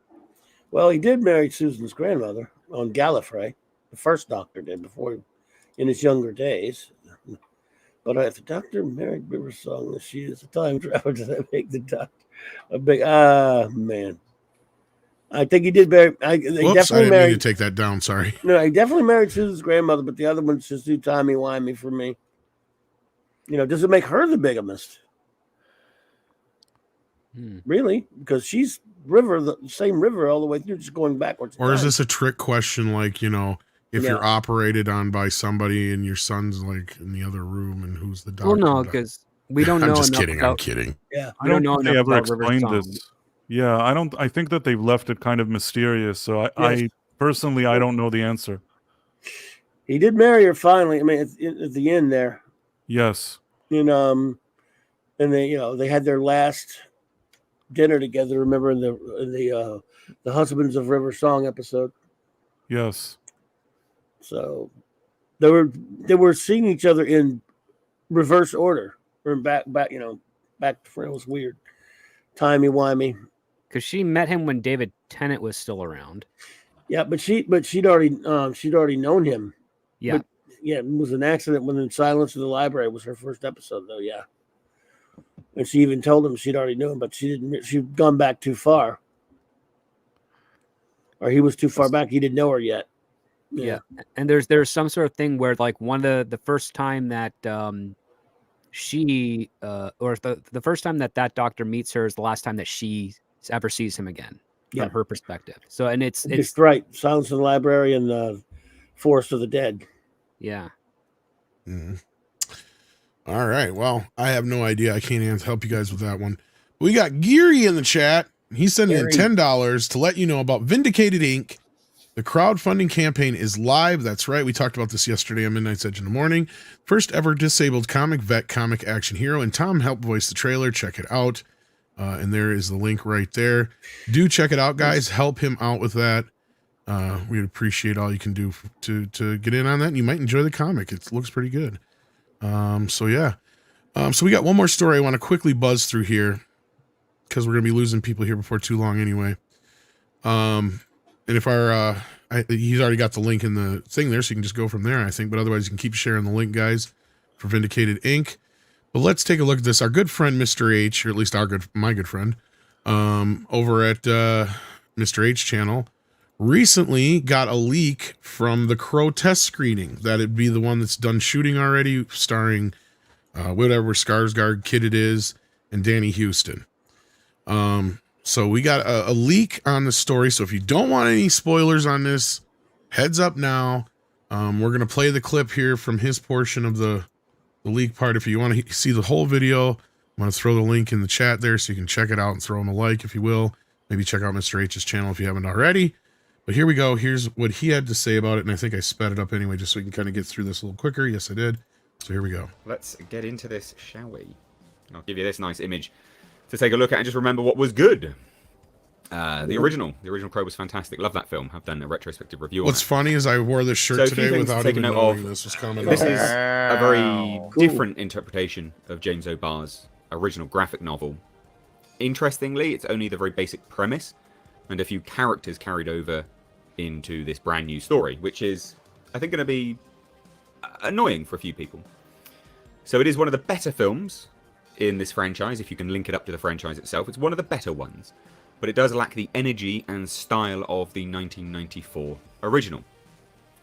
Well, he did marry Susan's grandmother on Gallifrey. The first doctor did before, in his younger days. But if the doctor married River Song and she is a time traveler, does that make the doctor a big? Man. I think he did marry. Whoops, I didn't mean to take that down. Sorry. No, he definitely married Susan's grandmother, but the other one's just too timey-wimey for me. Does it make her the bigamist? Really? Because she's the same river all the way through, just going backwards. Or is this a trick question like, if you're operated on by somebody and your son's like in the other room and who's the doctor? Well, no, because we don't know. I'm just kidding. I'm kidding. Yeah. I don't know if they ever explained this. Yeah, I think that they've left it kind of mysterious. So I personally, I don't know the answer. He did marry her finally. I mean, at the end there. Yes. And they had their last dinner together. Remember in the Husbands of River Song episode? Yes. So they were seeing each other in reverse order, or back. Back to it was weird, timey-wimey. Because she met him when David Tennant was still around. Yeah, but she'd already known him. Yeah. But, it was an accident when in Silence of the Library was her first episode, though. Yeah. And she even told him she'd already knew him, but she didn't. She'd gone back too far, or he was too far back. He didn't know her yet. Yeah. And there's some sort of thing where like one of the first time that she or the first time that doctor meets her is the last time that she ever sees him again from her perspective. So and it's right. Silence in the Library and Forest of the Dead. Yeah. Mm. All right. Well, I have no idea. I can't help you guys with that one. We got Geary in the chat. He's sending in $10 to let you know about Vindicated Inc. The crowdfunding campaign is live. That's right. We talked about this yesterday on Midnight's Edge in the Morning. First ever disabled comic vet, comic action hero, and Tom helped voice the trailer. Check it out. And there is the link right there. Do check it out, guys. Help him out with that. We'd appreciate all you can do to get in on that. And you might enjoy the comic. It looks pretty good. So yeah. So we got one more story I want to quickly buzz through here because we're going to be losing people here before too long anyway. And if he's already got the link in the thing there, so you can just go from there, I think. But otherwise, you can keep sharing the link, guys, for Vindicated Inc. But let's take a look at this. Our good friend, Mr. H, or at least my good friend, over at Mr. H channel, recently got a leak from the Crow test screening that it'd be the one that's done shooting already, starring whatever Skarsgård kid it is and Danny Houston. So we got a leak on the story. So if you don't want any spoilers on this, heads up now. We're going to play the clip here from his portion of the leak part. If you want to see the whole video, I'm going to throw the link in the chat there so you can check it out and throw him a like if you will. Maybe check out Mr. H's channel if you haven't already. But here we go. Here's what he had to say about it. And I think I sped it up anyway, just so we can kind of get through this a little quicker. Yes, I did. So here we go. Let's get into this, shall we? I'll give you this nice image to take a look at and just remember what was good. The original Crow was fantastic. Love that film. I've done a retrospective review. What's funny is I wore this shirt today without even knowing this was coming. This is a very different interpretation of James O'Barr's original graphic novel. Interestingly, it's only the very basic premise and a few characters carried over into this brand new story, which is, I think, going to be annoying for a few people. So it is one of the better films in this franchise, if you can link it up to the franchise itself. It's one of the better ones, but it does lack the energy and style of the 1994 original.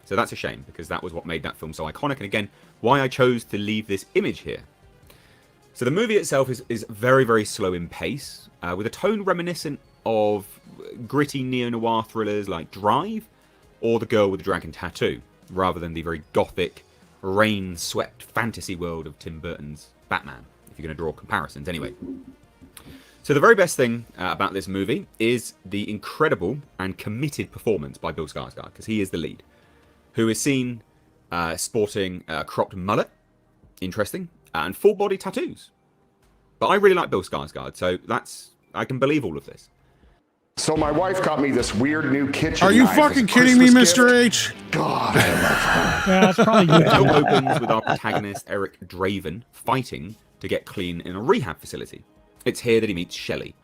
So that's a shame, because that was what made that film so iconic, and again, why I chose to leave this image here. So the movie itself is very, very slow in pace, with a tone reminiscent of gritty neo-noir thrillers like Drive or The Girl with the Dragon Tattoo, rather than the very gothic, rain-swept fantasy world of Tim Burton's Batman, if you're going to draw comparisons anyway. So the very best thing about this movie is the incredible and committed performance by Bill Skarsgård, because he is the lead, who is seen sporting a cropped mullet, interesting, and full-body tattoos. But I really like Bill Skarsgård, so I can believe all of this. So my wife got me this weird new kitchen. Are you fucking kidding me, Mr. H? God, I love her. Yeah, that's probably The good. film opens with our protagonist, Eric Draven, fighting to get clean in a rehab facility. It's here that he meets Shelley,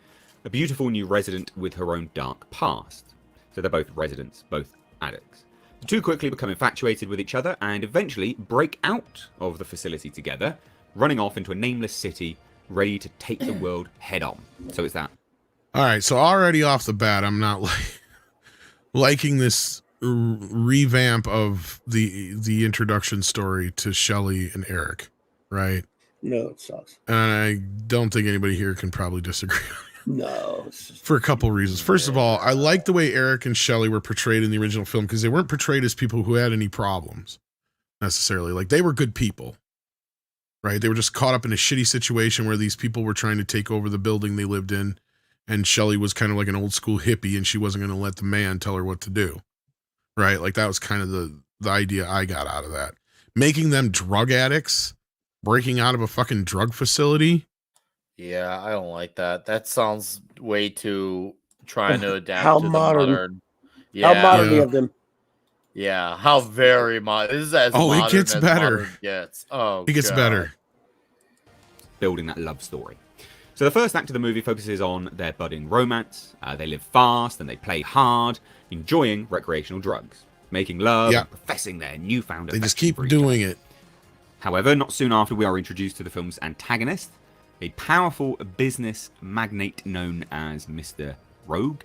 a beautiful new resident with her own dark past. So they're both residents, both addicts. The two quickly become infatuated with each other and eventually break out of the facility together, running off into a nameless city, ready to take the world head on. So it's that. All right, so already off the bat, I'm not liking this revamp of the introduction story to Shelley and Eric, right? No, it sucks. And I don't think anybody here can probably disagree. No, it's just, For a couple reasons. First of all, I like the way Eric and Shelley were portrayed in the original film because they weren't portrayed as people who had any problems necessarily. Like, they were good people, right? They were just caught up in a shitty situation where these people were trying to take over the building they lived in. And Shelley was kind of like an old school hippie and she wasn't going to let the man tell her what to do. Right? Like, that was kind of the idea I got out of that. Making them drug addicts, breaking out of a fucking drug facility. Yeah, I don't like that. That sounds way too trying to adapt How to modern. the modern. Yeah, how modern Yeah. of them? yeah, how very modern. This is as Oh, it modern gets as better. modern gets. Oh, It gets God. better. Building that love story. So the first act of the movie focuses on their budding romance. They live fast and they play hard, enjoying recreational drugs, making love, Yeah. and professing their newfound They just affection keep for each other. doing it. However, not soon after, we are introduced to the film's antagonist, a powerful business magnate known as Mr. Rogue,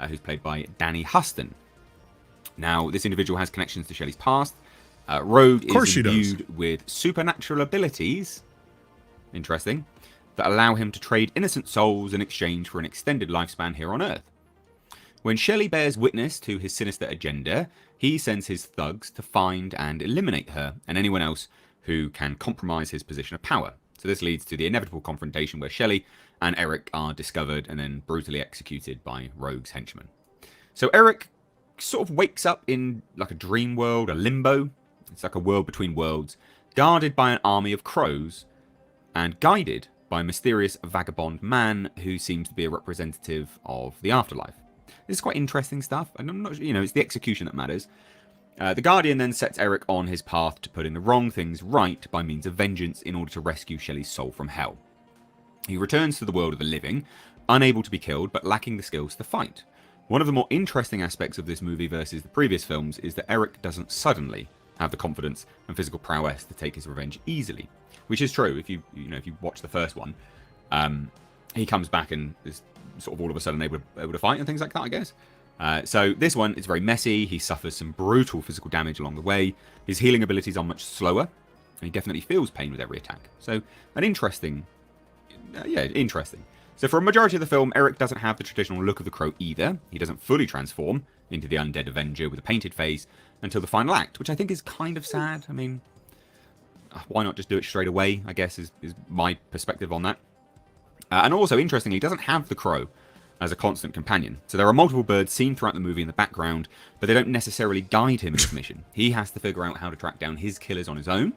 who's played by Danny Huston. Now, this individual has connections to Shelley's past. Rogue is imbued with supernatural abilities, interesting, that allow him to trade innocent souls in exchange for an extended lifespan here on Earth. When Shelley bears witness to his sinister agenda, he sends his thugs to find and eliminate her and anyone else who can compromise his position of power. So this leads to the inevitable confrontation where Shelley and Eric are discovered and then brutally executed by Rogue's henchmen. So Eric sort of wakes up in like a dream world, a limbo. It's like a world between worlds, guarded by an army of crows and guided by a mysterious vagabond man who seems to be a representative of the afterlife. This is quite interesting stuff, and I'm not, it's the execution that matters. The Guardian then sets Eric on his path to putting the wrong things right by means of vengeance in order to rescue Shelley's soul from hell. He returns to the world of the living, unable to be killed, but lacking the skills to fight. One of the more interesting aspects of this movie versus the previous films is that Eric doesn't suddenly have the confidence and physical prowess to take his revenge easily, which is true. If you watch the first one, he comes back and is sort of all of a sudden able to fight and things like that, I guess. So this one is very messy. He suffers some brutal physical damage along the way. His healing abilities are much slower, and he definitely feels pain with every attack. So an interesting. So for a majority of the film, Eric doesn't have the traditional look of the Crow either. He doesn't fully transform into the undead Avenger with a painted face until the final act, which I think is kind of sad. I mean, why not just do it straight away, I guess, is my perspective on that. And also, interestingly, he doesn't have the Crow as a constant companion. So there are multiple birds seen throughout the movie in the background, but they don't necessarily guide him in his mission. He has to figure out how to track down his killers on his own.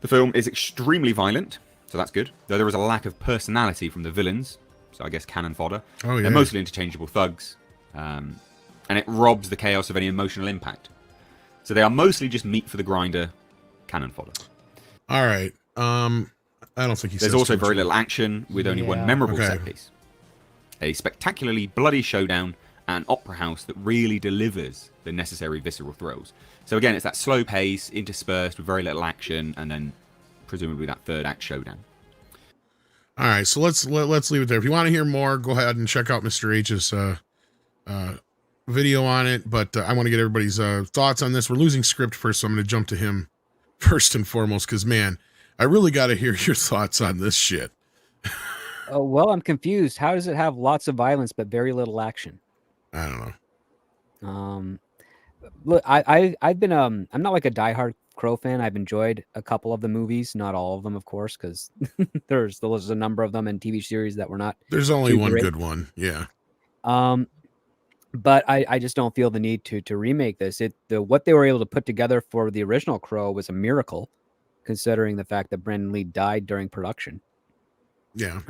The film is extremely violent, so that's good. Though there is a lack of personality from the villains, so I guess cannon fodder. Oh, yeah. They're mostly interchangeable thugs, and it robs the chaos of any emotional impact. So they are mostly just meat for the grinder, cannon fodder. All right. I don't think he. There's also very little action, with only one memorable set piece. A spectacularly bloody showdown at an opera house that really delivers the necessary visceral thrills. So again, it's that slow pace, interspersed with very little action, and then presumably that third act showdown. All right, so let's leave it there. If you want to hear more, go ahead and check out Mr. H's video on it. But I want to get everybody's thoughts on this. We're losing script first, so I'm going to jump to him first and foremost, because man, I really got to hear your thoughts on this shit. Oh, well, I'm confused. How does it have lots of violence but very little action? I don't know. Look, I've been I'm not like a diehard Crow fan. I've enjoyed a couple of the movies, not all of them, of course, because there's a number of them in TV series that were not. There's only one good one, yeah. But I just don't feel the need to remake this. What they were able to put together for the original Crow was a miracle, considering the fact that Brandon Lee died during production. Yeah.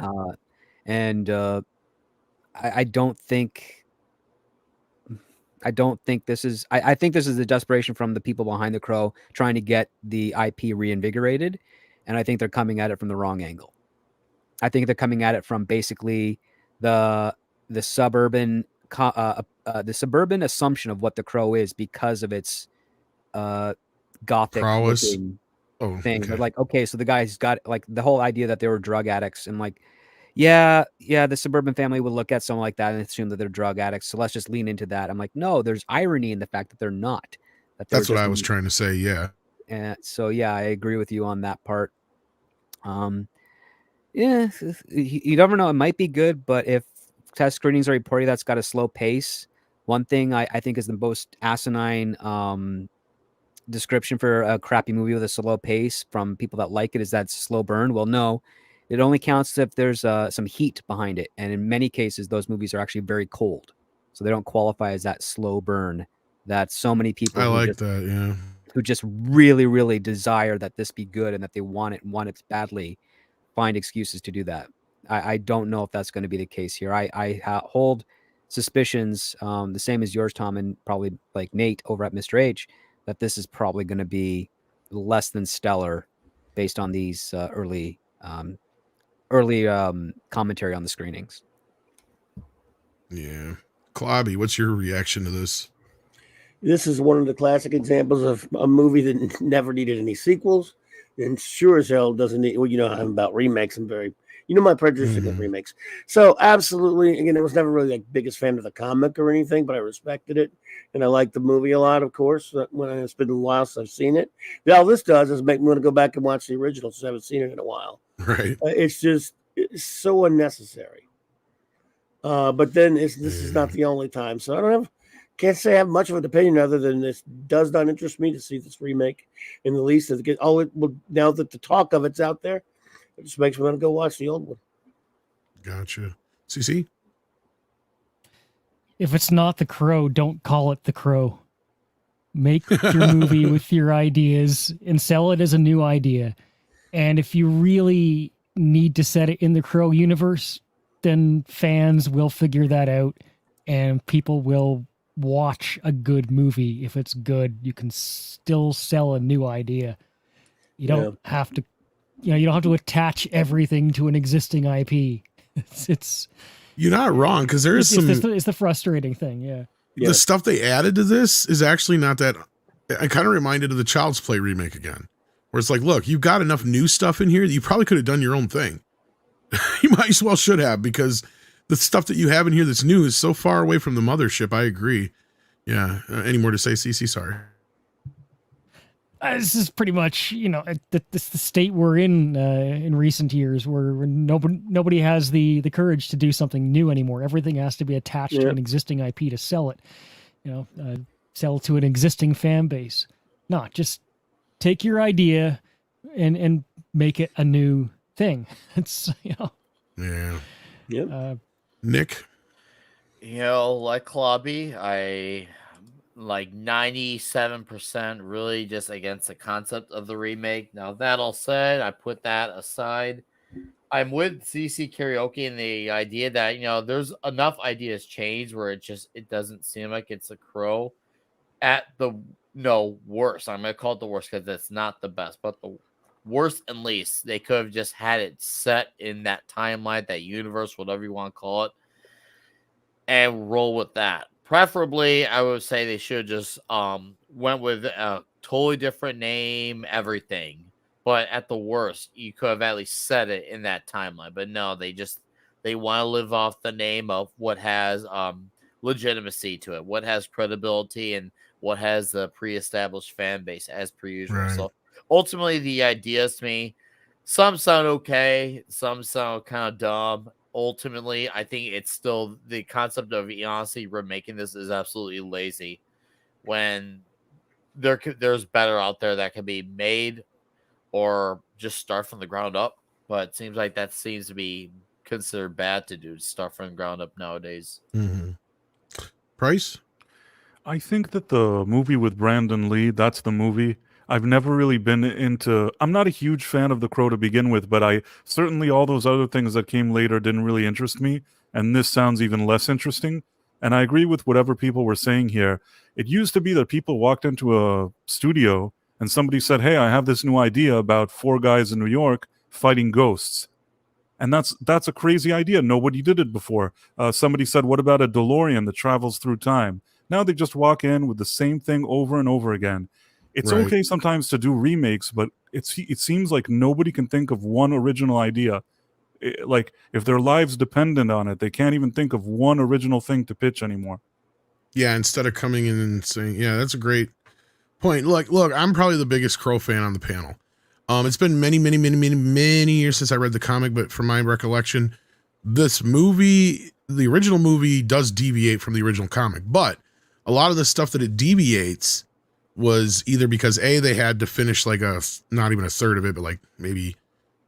I don't think this is. I think this is the desperation from the people behind the Crow trying to get the IP reinvigorated, and I think they're coming at it from the wrong angle. I think they're coming at it from basically the suburban assumption of what the Crow is because of its gothic prowess. Thing. Okay. They're like, okay, so the guy's got like the whole idea that they were drug addicts, and like, yeah, the suburban family would look at someone like that and assume that they're drug addicts. So let's just lean into that. I'm like, no, there's irony in the fact that they're not. That's what I was trying to say. Yeah. And so, yeah, I agree with you on that part. Yeah, you never know. It might be good, but if test screenings are reporting that's got a slow pace, one thing I think is the most asinine description for a crappy movie with a slow pace from people that like it is that it's a slow burn. Well, no, it only counts if there's some heat behind it. And in many cases, those movies are actually very cold. So they don't qualify as that slow burn that so many people who just really, really desire that this be good and that they want it badly find excuses to do that. I don't know if that's going to be the case here. I hold suspicions, the same as yours, Tom, and probably like Nate over at Mr. H, that this is probably going to be less than stellar based on these early commentary on the screenings. Yeah. Clobby, what's your reaction to this? This is one of the classic examples of a movie that never needed any sequels, and sure as hell doesn't need. Well, you know, I'm about remakes. I'm very You know my prejudice against remakes. So absolutely, again, I was never really like biggest fan of the comic or anything, but I respected it and I liked the movie a lot. Of course, when it's been a while since I've seen it. All this does is make me want to go back and watch the original since I haven't seen it in a while. Right. It's so unnecessary. But then this is not the only time, so can't say I have much of an opinion other than this does not interest me to see this remake in the least. Now that the talk of it's out there, it just makes me want to go watch the old one. Gotcha. CC? If it's not The Crow, don't call it The Crow. Make your movie with your ideas and sell it as a new idea. And if you really need to set it in the Crow universe, then fans will figure that out and people will watch a good movie. If it's good, you can still sell a new idea. You don't have to, you don't have to attach everything to an existing IP. It's You're not wrong, because there is it's the frustrating thing. Yeah. The stuff they added to this is actually not that. I kind of reminded of the Child's Play remake again, where it's like, look, you've got enough new stuff in here that you probably could have done your own thing. You might as well should have, because the stuff that you have in here that's new is so far away from the mothership. I agree. Yeah. Any more to say, CC? Sorry. This is pretty much, the state we're in recent years, where nobody has the courage to do something new anymore. Everything has to be attached to an existing IP to sell it. Sell to an existing fan base. No, just take your idea and make it a new thing. It's Yeah. Yep. Nick? Like Klobby, I like 97% really just against the concept of the remake. Now, that all said, I put that aside. I'm with CC Karaoke and the idea that, there's enough ideas change where it doesn't seem like it's a Crow at the worst. I'm going to call it the worst because it's not the best, but the worst and least. They could have just had it set in that timeline, that universe, whatever you want to call it, and roll with that. Preferably, I would say they should just went with a totally different name, everything. But at the worst, you could have at least set it in that timeline. But no, they want to live off the name of what has legitimacy to it, what has credibility, and what has the pre-established fan base as per usual. Right. So ultimately, the ideas to me, some sound okay, some sound kind of dumb. Ultimately, I think it's still the concept of honestly remaking this is absolutely lazy when there's better out there that can be made or just start from the ground up. But it seems like that seems to be considered bad to do, start from the ground up nowadays. Mm-hmm. Price? I think that the movie with Brandon Lee, that's the movie. I've never really been into... I'm not a huge fan of The Crow to begin with, but certainly all those other things that came later didn't really interest me, and this sounds even less interesting. And I agree with whatever people were saying here. It used to be that people walked into a studio and somebody said, hey, I have this new idea about 4 guys in New York fighting ghosts. And that's a crazy idea. Nobody did it before. Somebody said, what about a DeLorean that travels through time? Now they just walk in with the same thing over and over again. It's okay sometimes to do remakes, but it seems like nobody can think of one original idea. Like, if their lives dependent on it, they can't even think of one original thing to pitch anymore. Yeah, instead of coming in and saying, yeah, that's a great point. Look, I'm probably the biggest Crow fan on the panel. It's been many, many, many, many, many years since I read the comic, but from my recollection, this movie, the original movie, does deviate from the original comic. But a lot of the stuff that it deviates was either because they had to finish like not even a third of it, but like maybe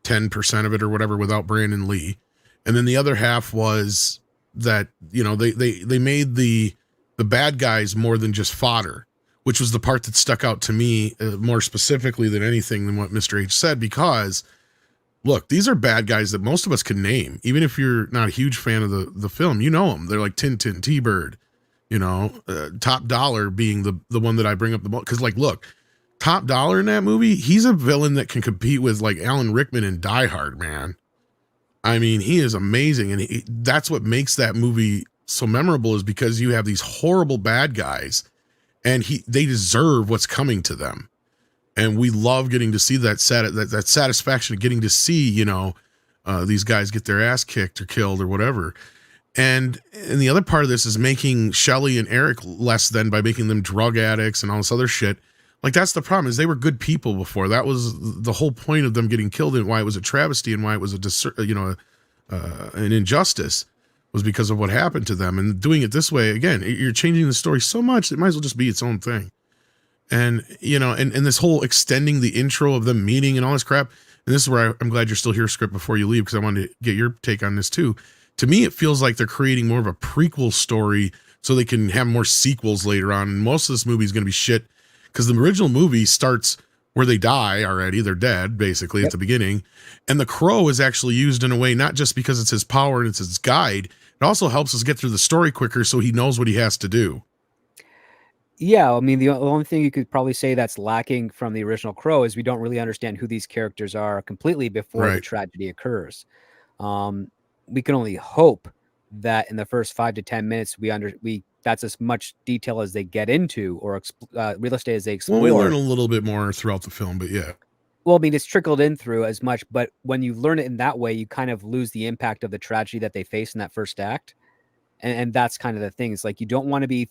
10% of it or whatever without Brandon Lee. And then the other half was that, they made the bad guys more than just fodder, which was the part that stuck out to me more specifically than anything than what Mr. H said, because look, these are bad guys that most of us can name. Even if you're not a huge fan of the film, you know them. They're like Tintin, T-Bird, Top Dollar being the one that I bring up the most. Because look, Top Dollar in that movie, he's a villain that can compete with like Alan Rickman in Die Hard, man. I mean, he is amazing. And that's what makes that movie so memorable, is because you have these horrible bad guys and they deserve what's coming to them. And we love getting to see that satisfaction of getting to see, these guys get their ass kicked or killed or whatever. And the other part of this is making Shelley and Eric less than by making them drug addicts and all this other shit. Like, that's the problem, is they were good people before. That was the whole point of them getting killed and why it was a travesty and why it was an injustice, was because of what happened to them. And doing it this way, again, you're changing the story so much, it might as well just be its own thing. And, and this whole extending the intro of them meeting and all this crap. And this is where I'm glad you're still here, Script, before you leave, because I wanted to get your take on this too. To me, it feels like they're creating more of a prequel story so they can have more sequels later on. And most of this movie is going to be shit, because the original movie starts where they die already. They're dead, basically, at the beginning. And the crow is actually used in a way, not just because it's his power and it's his guide. It also helps us get through the story quicker so he knows what he has to do. Yeah, I mean, the only thing you could probably say that's lacking from the original Crow is we don't really understand who these characters are completely before the tragedy occurs. We can only hope that in the first 5 to 10 minutes that's as much detail as they get into, or real estate as they explore. Well, we learn a little bit more throughout the film, but yeah. Well, I mean, it's trickled in through as much, but when you learn it in that way, you kind of lose the impact of the tragedy that they face in that first act. And that's kind of the thing. It's like, you don't want to be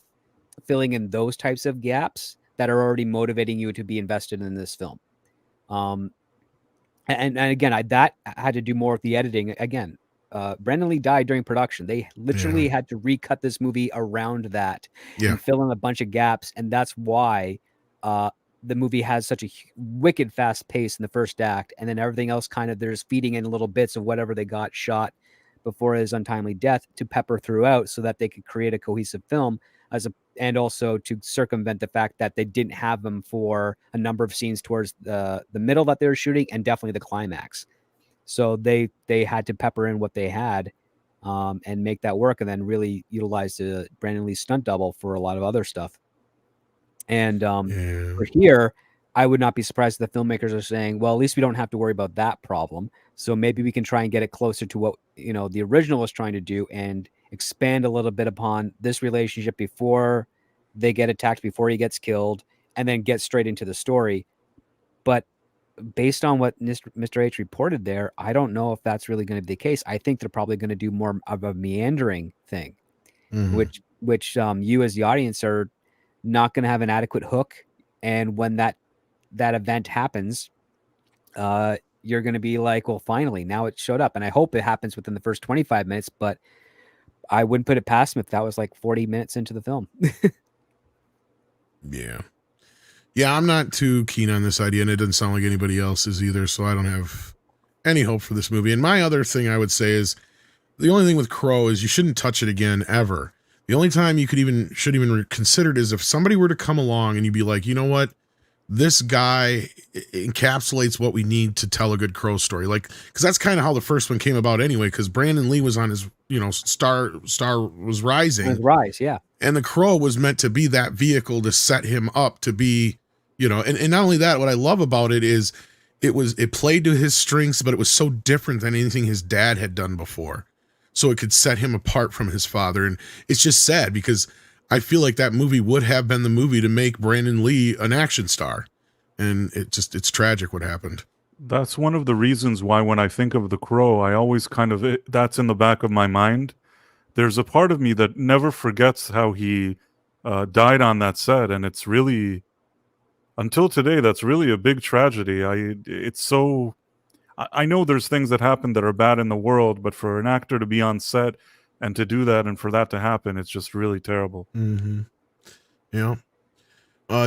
filling in those types of gaps that are already motivating you to be invested in this film. And again, that had to do more with the editing. Again, Brandon Lee died during production. They literally had to recut this movie around that and fill in a bunch of gaps. And that's why the movie has such a wicked fast pace in the first act. And then everything else there's feeding in little bits of whatever they got shot before his untimely death to pepper throughout so that they could create a cohesive film, and also to circumvent the fact that they didn't have them for a number of scenes towards the middle that they were shooting, and definitely the climax. So they had to pepper in what they had and make that work, and then really utilize the Brandon Lee stunt double for a lot of other stuff. And for here, I would not be surprised if the filmmakers are saying, well, at least we don't have to worry about that problem. So maybe we can try and get it closer to what the original was trying to do, and expand a little bit upon this relationship before they get attacked, before he gets killed, and then get straight into the story. But based on what Mr. H reported there, I don't know if that's really going to be the case. I think they're probably going to do more of a meandering thing, which you as the audience are not going to have an adequate hook. And when that event happens, you're going to be like, well, finally, now it showed up. And I hope it happens within the first 25 minutes, but I wouldn't put it past him if that was like 40 minutes into the film. Yeah, I'm not too keen on this idea, and it doesn't sound like anybody else is either, so I don't have any hope for this movie. And my other thing I would say is, the only thing with Crow is you shouldn't touch it again, ever. The only time you should even consider it is if somebody were to come along and you'd be like, you know what? This guy encapsulates what we need to tell a good Crow story. Like, because that's kind of how the first one came about anyway, because Brandon Lee was on his, star was rising. His rise, yeah. And the Crow was meant to be that vehicle to set him up to be, and not only that, what I love about it is it played to his strengths, but it was so different than anything his dad had done before. So it could set him apart from his father. And it's just sad because I feel like that movie would have been the movie to make Brandon Lee an action star. And it's tragic what happened. That's one of the reasons why when I think of The Crow, I always that's in the back of my mind. There's a part of me that never forgets how he died on that set. And it's really, until today, that's really a big tragedy. I know there's things that happen that are bad in the world, but for an actor to be on set and to do that and for that to happen, it's just really terrible. Mm-hmm. Yeah.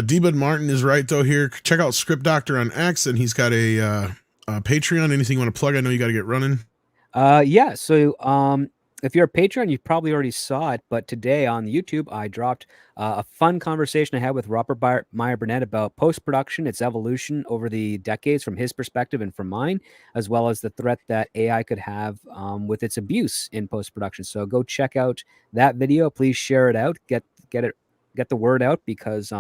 D-Bud Martin is right, though, here. Check out Script Doctor on X, and he's got a Patreon. Anything you want to plug? I know you got to get running. Yeah. So if you're a patron, you probably already saw it, but today on YouTube, I dropped a fun conversation I had with Robert Meyer Burnett about post-production, its evolution over the decades from his perspective and from mine, as well as the threat that AI could have with its abuse in post-production. So go check out that video. Please share it out. Get the word out, because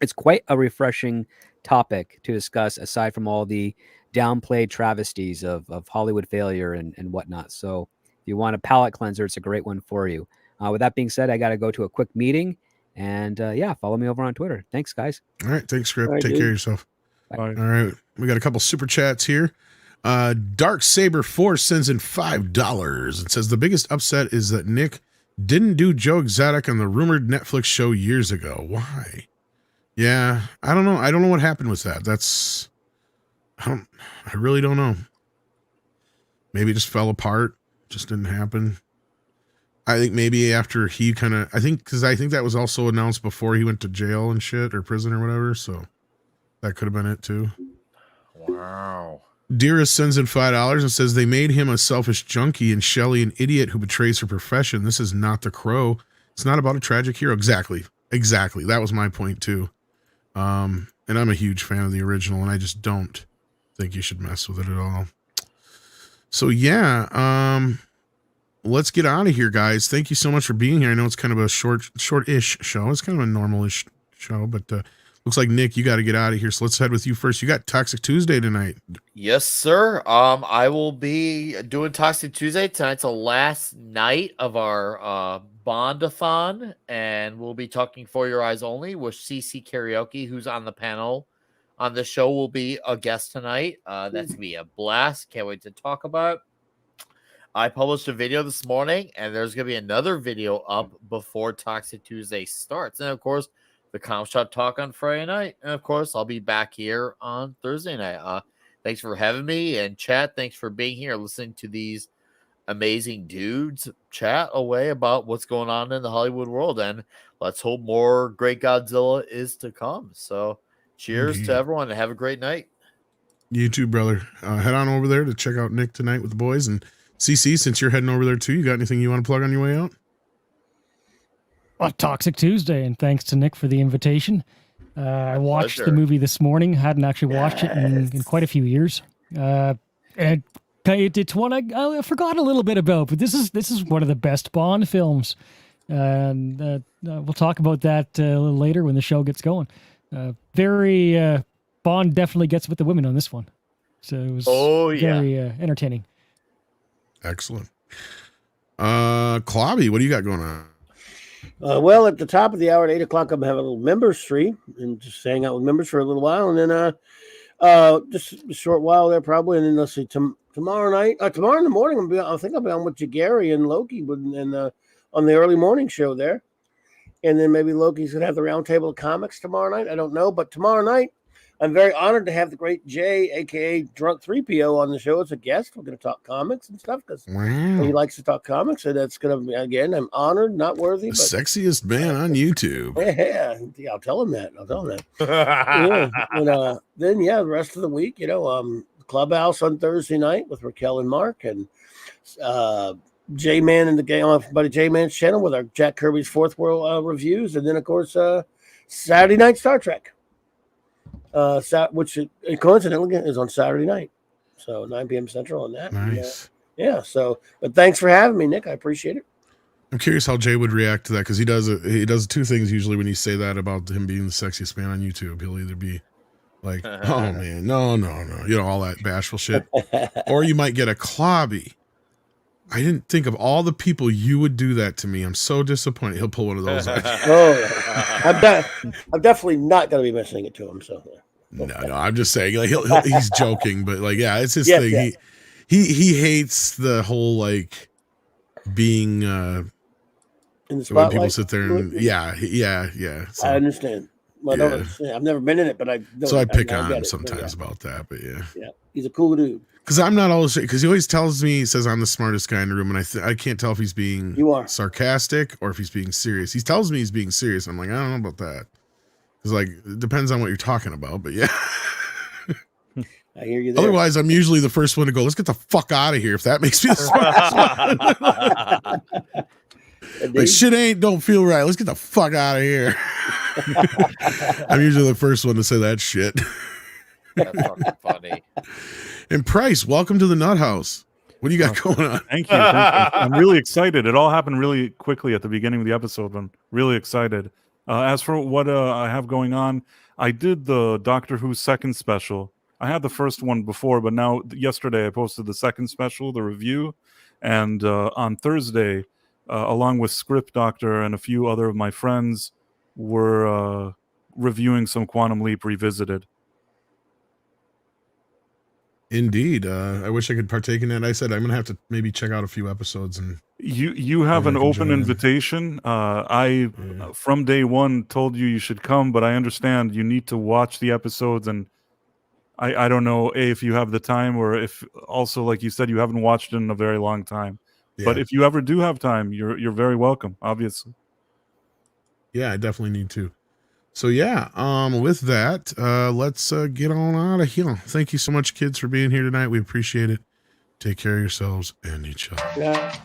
it's quite a refreshing topic to discuss, aside from all the downplayed travesties of Hollywood failure and whatnot. So if you want a palate cleanser, it's a great one for you. With that being said, I got to go to a quick meeting, and follow me over on Twitter. Thanks, guys. All right. Thanks, Script. All right, Take dude. care of yourself. Bye. All right. We got a couple super chats here. Dark Saber 4 sends in $5. It says the biggest upset is that Nick didn't do Joe Exotic on the rumored Netflix show years ago. Why? Yeah, I don't know. I don't know what happened with that. I really don't know. Maybe it just fell apart. Just didn't happen. I think maybe after he because I think that was also announced before he went to jail and shit, or prison or whatever. So that could have been it too. Wow. Dearest sends in $5 and says they made him a selfish junkie and Shelley an idiot who betrays her profession. This is not The Crow. It's not about a tragic hero. Exactly. That was my point too. And I'm a huge fan of the original, and I just don't think you should mess with it at all. So yeah, let's get out of here, guys. Thank you so much for being here. I know it's kind of a short-ish show. It's kind of a normal-ish show, but looks like Nick, you got to get out of here. So let's head with you first. You got Toxic Tuesday tonight. Yes, sir. I will be doing Toxic Tuesday. Tonight's the last night of our Bondathon, and we'll be talking For Your Eyes Only with CC Karaoke, who's on the panel on the show, will be a guest tonight. That's going to be a blast. Can't wait to talk about. I published a video this morning, and there's going to be another video up before Toxic Tuesday starts. And, of course, the Comp Shop Talk on Friday night. And, of course, I'll be back here on Thursday night. Thanks for having me. And, chat, thanks for being here, listening to these amazing dudes chat away about what's going on in the Hollywood world. And let's hope more great Godzilla is to come. So, cheers to everyone, and have a great night. You too, brother. Head on over there to check out Nick tonight with the boys. And CC, since you're heading over there too, you got anything you want to plug on your way out? Well, Toxic Tuesday, and thanks to Nick for the invitation. I watched the movie this morning. Hadn't actually watched it in quite a few years. And it's one I forgot a little bit about, but this is one of the best Bond films. And we'll talk about that a little later when the show gets going. Bond definitely gets with the women on this one. So it was very entertaining. Excellent. Clobby, what do you got going on? Well, at the top of the hour at 8 o'clock, I'm having a little members stream and just hang out with members for a little while. And then just a short while there probably. And then let's see, tomorrow night, tomorrow in the morning, I think I'll be on with Jagari and Loki and on the early morning show there. And then maybe Loki's going to have the roundtable of comics tomorrow night. I don't know. But tomorrow night, I'm very honored to have the great Jay, a.k.a. Drunk 3PO, on the show as a guest. We're going to talk comics and stuff because he likes to talk comics. And that's going to be, again, I'm honored, not worthy. The sexiest man on YouTube. Yeah, I'll tell him that. And then, the rest of the week, Clubhouse on Thursday night with Raquel and Mark, and J-Man and the gang on buddy J-Man's channel with our Jack Kirby's Fourth World reviews. And then, of course, Saturday night Star Trek. Which coincidentally is on Saturday night, so 9 p.m. Central on that. Nice. But thanks for having me, Nick. I appreciate it. I'm curious how Jay would react to that, because he does two things usually when you say that about him being the sexiest man on YouTube. He'll either be like, "Oh man, no," all that bashful shit, or you might get a Clobby. I didn't think of all the people you would do that to me. I'm so disappointed. He'll pull one of those out. I'm definitely not going to be mentioning it to him. So no, I'm just saying, like, he's joking, but like, yeah, it's his thing. Yeah. He hates the whole like being in the spotlight. When people sit there and yeah. So, I understand. Well, I've never been in it, but I pick on him sometimes about that. But yeah, he's a cool dude. Because I'm not always, because he always tells me, he says I'm the smartest guy in the room, and I can't tell if he's being sarcastic or if he's being serious. He tells me he's being serious. I'm like, I don't know about that. It's like, it depends on what you're talking about, but yeah. I hear you there. Otherwise, I'm usually the first one to go, let's get the fuck out of here, if that makes me the smartest one. Like, shit don't feel right. Let's get the fuck out of here. I'm usually the first one to say that shit. That's fucking funny. And Price, welcome to the Nut House. What do you got going on? Thank you. I'm really excited. It all happened really quickly at the beginning of the episode. I'm really excited. As for what I have going on, I did the Doctor Who second special. I had the first one before, but now yesterday I posted the second special, the review. And on Thursday, along with Script Doctor and a few other of my friends, were reviewing some Quantum Leap Revisited. Indeed. I wish I could partake in that. I said I'm gonna have to maybe check out a few episodes and You have Maybe an I can open join in. invitation. I from day one told you should come, but I understand you need to watch the episodes, and I don't know if you have the time, or if also, like you said, you haven't watched it in a very long time. But Yeah. if you ever do have time, you're very welcome, obviously. Yeah, I definitely need to. So yeah, with that, let's get on out of here. Thank you so much, kids, for being here tonight. We appreciate it. Take care of yourselves and each other. Yeah.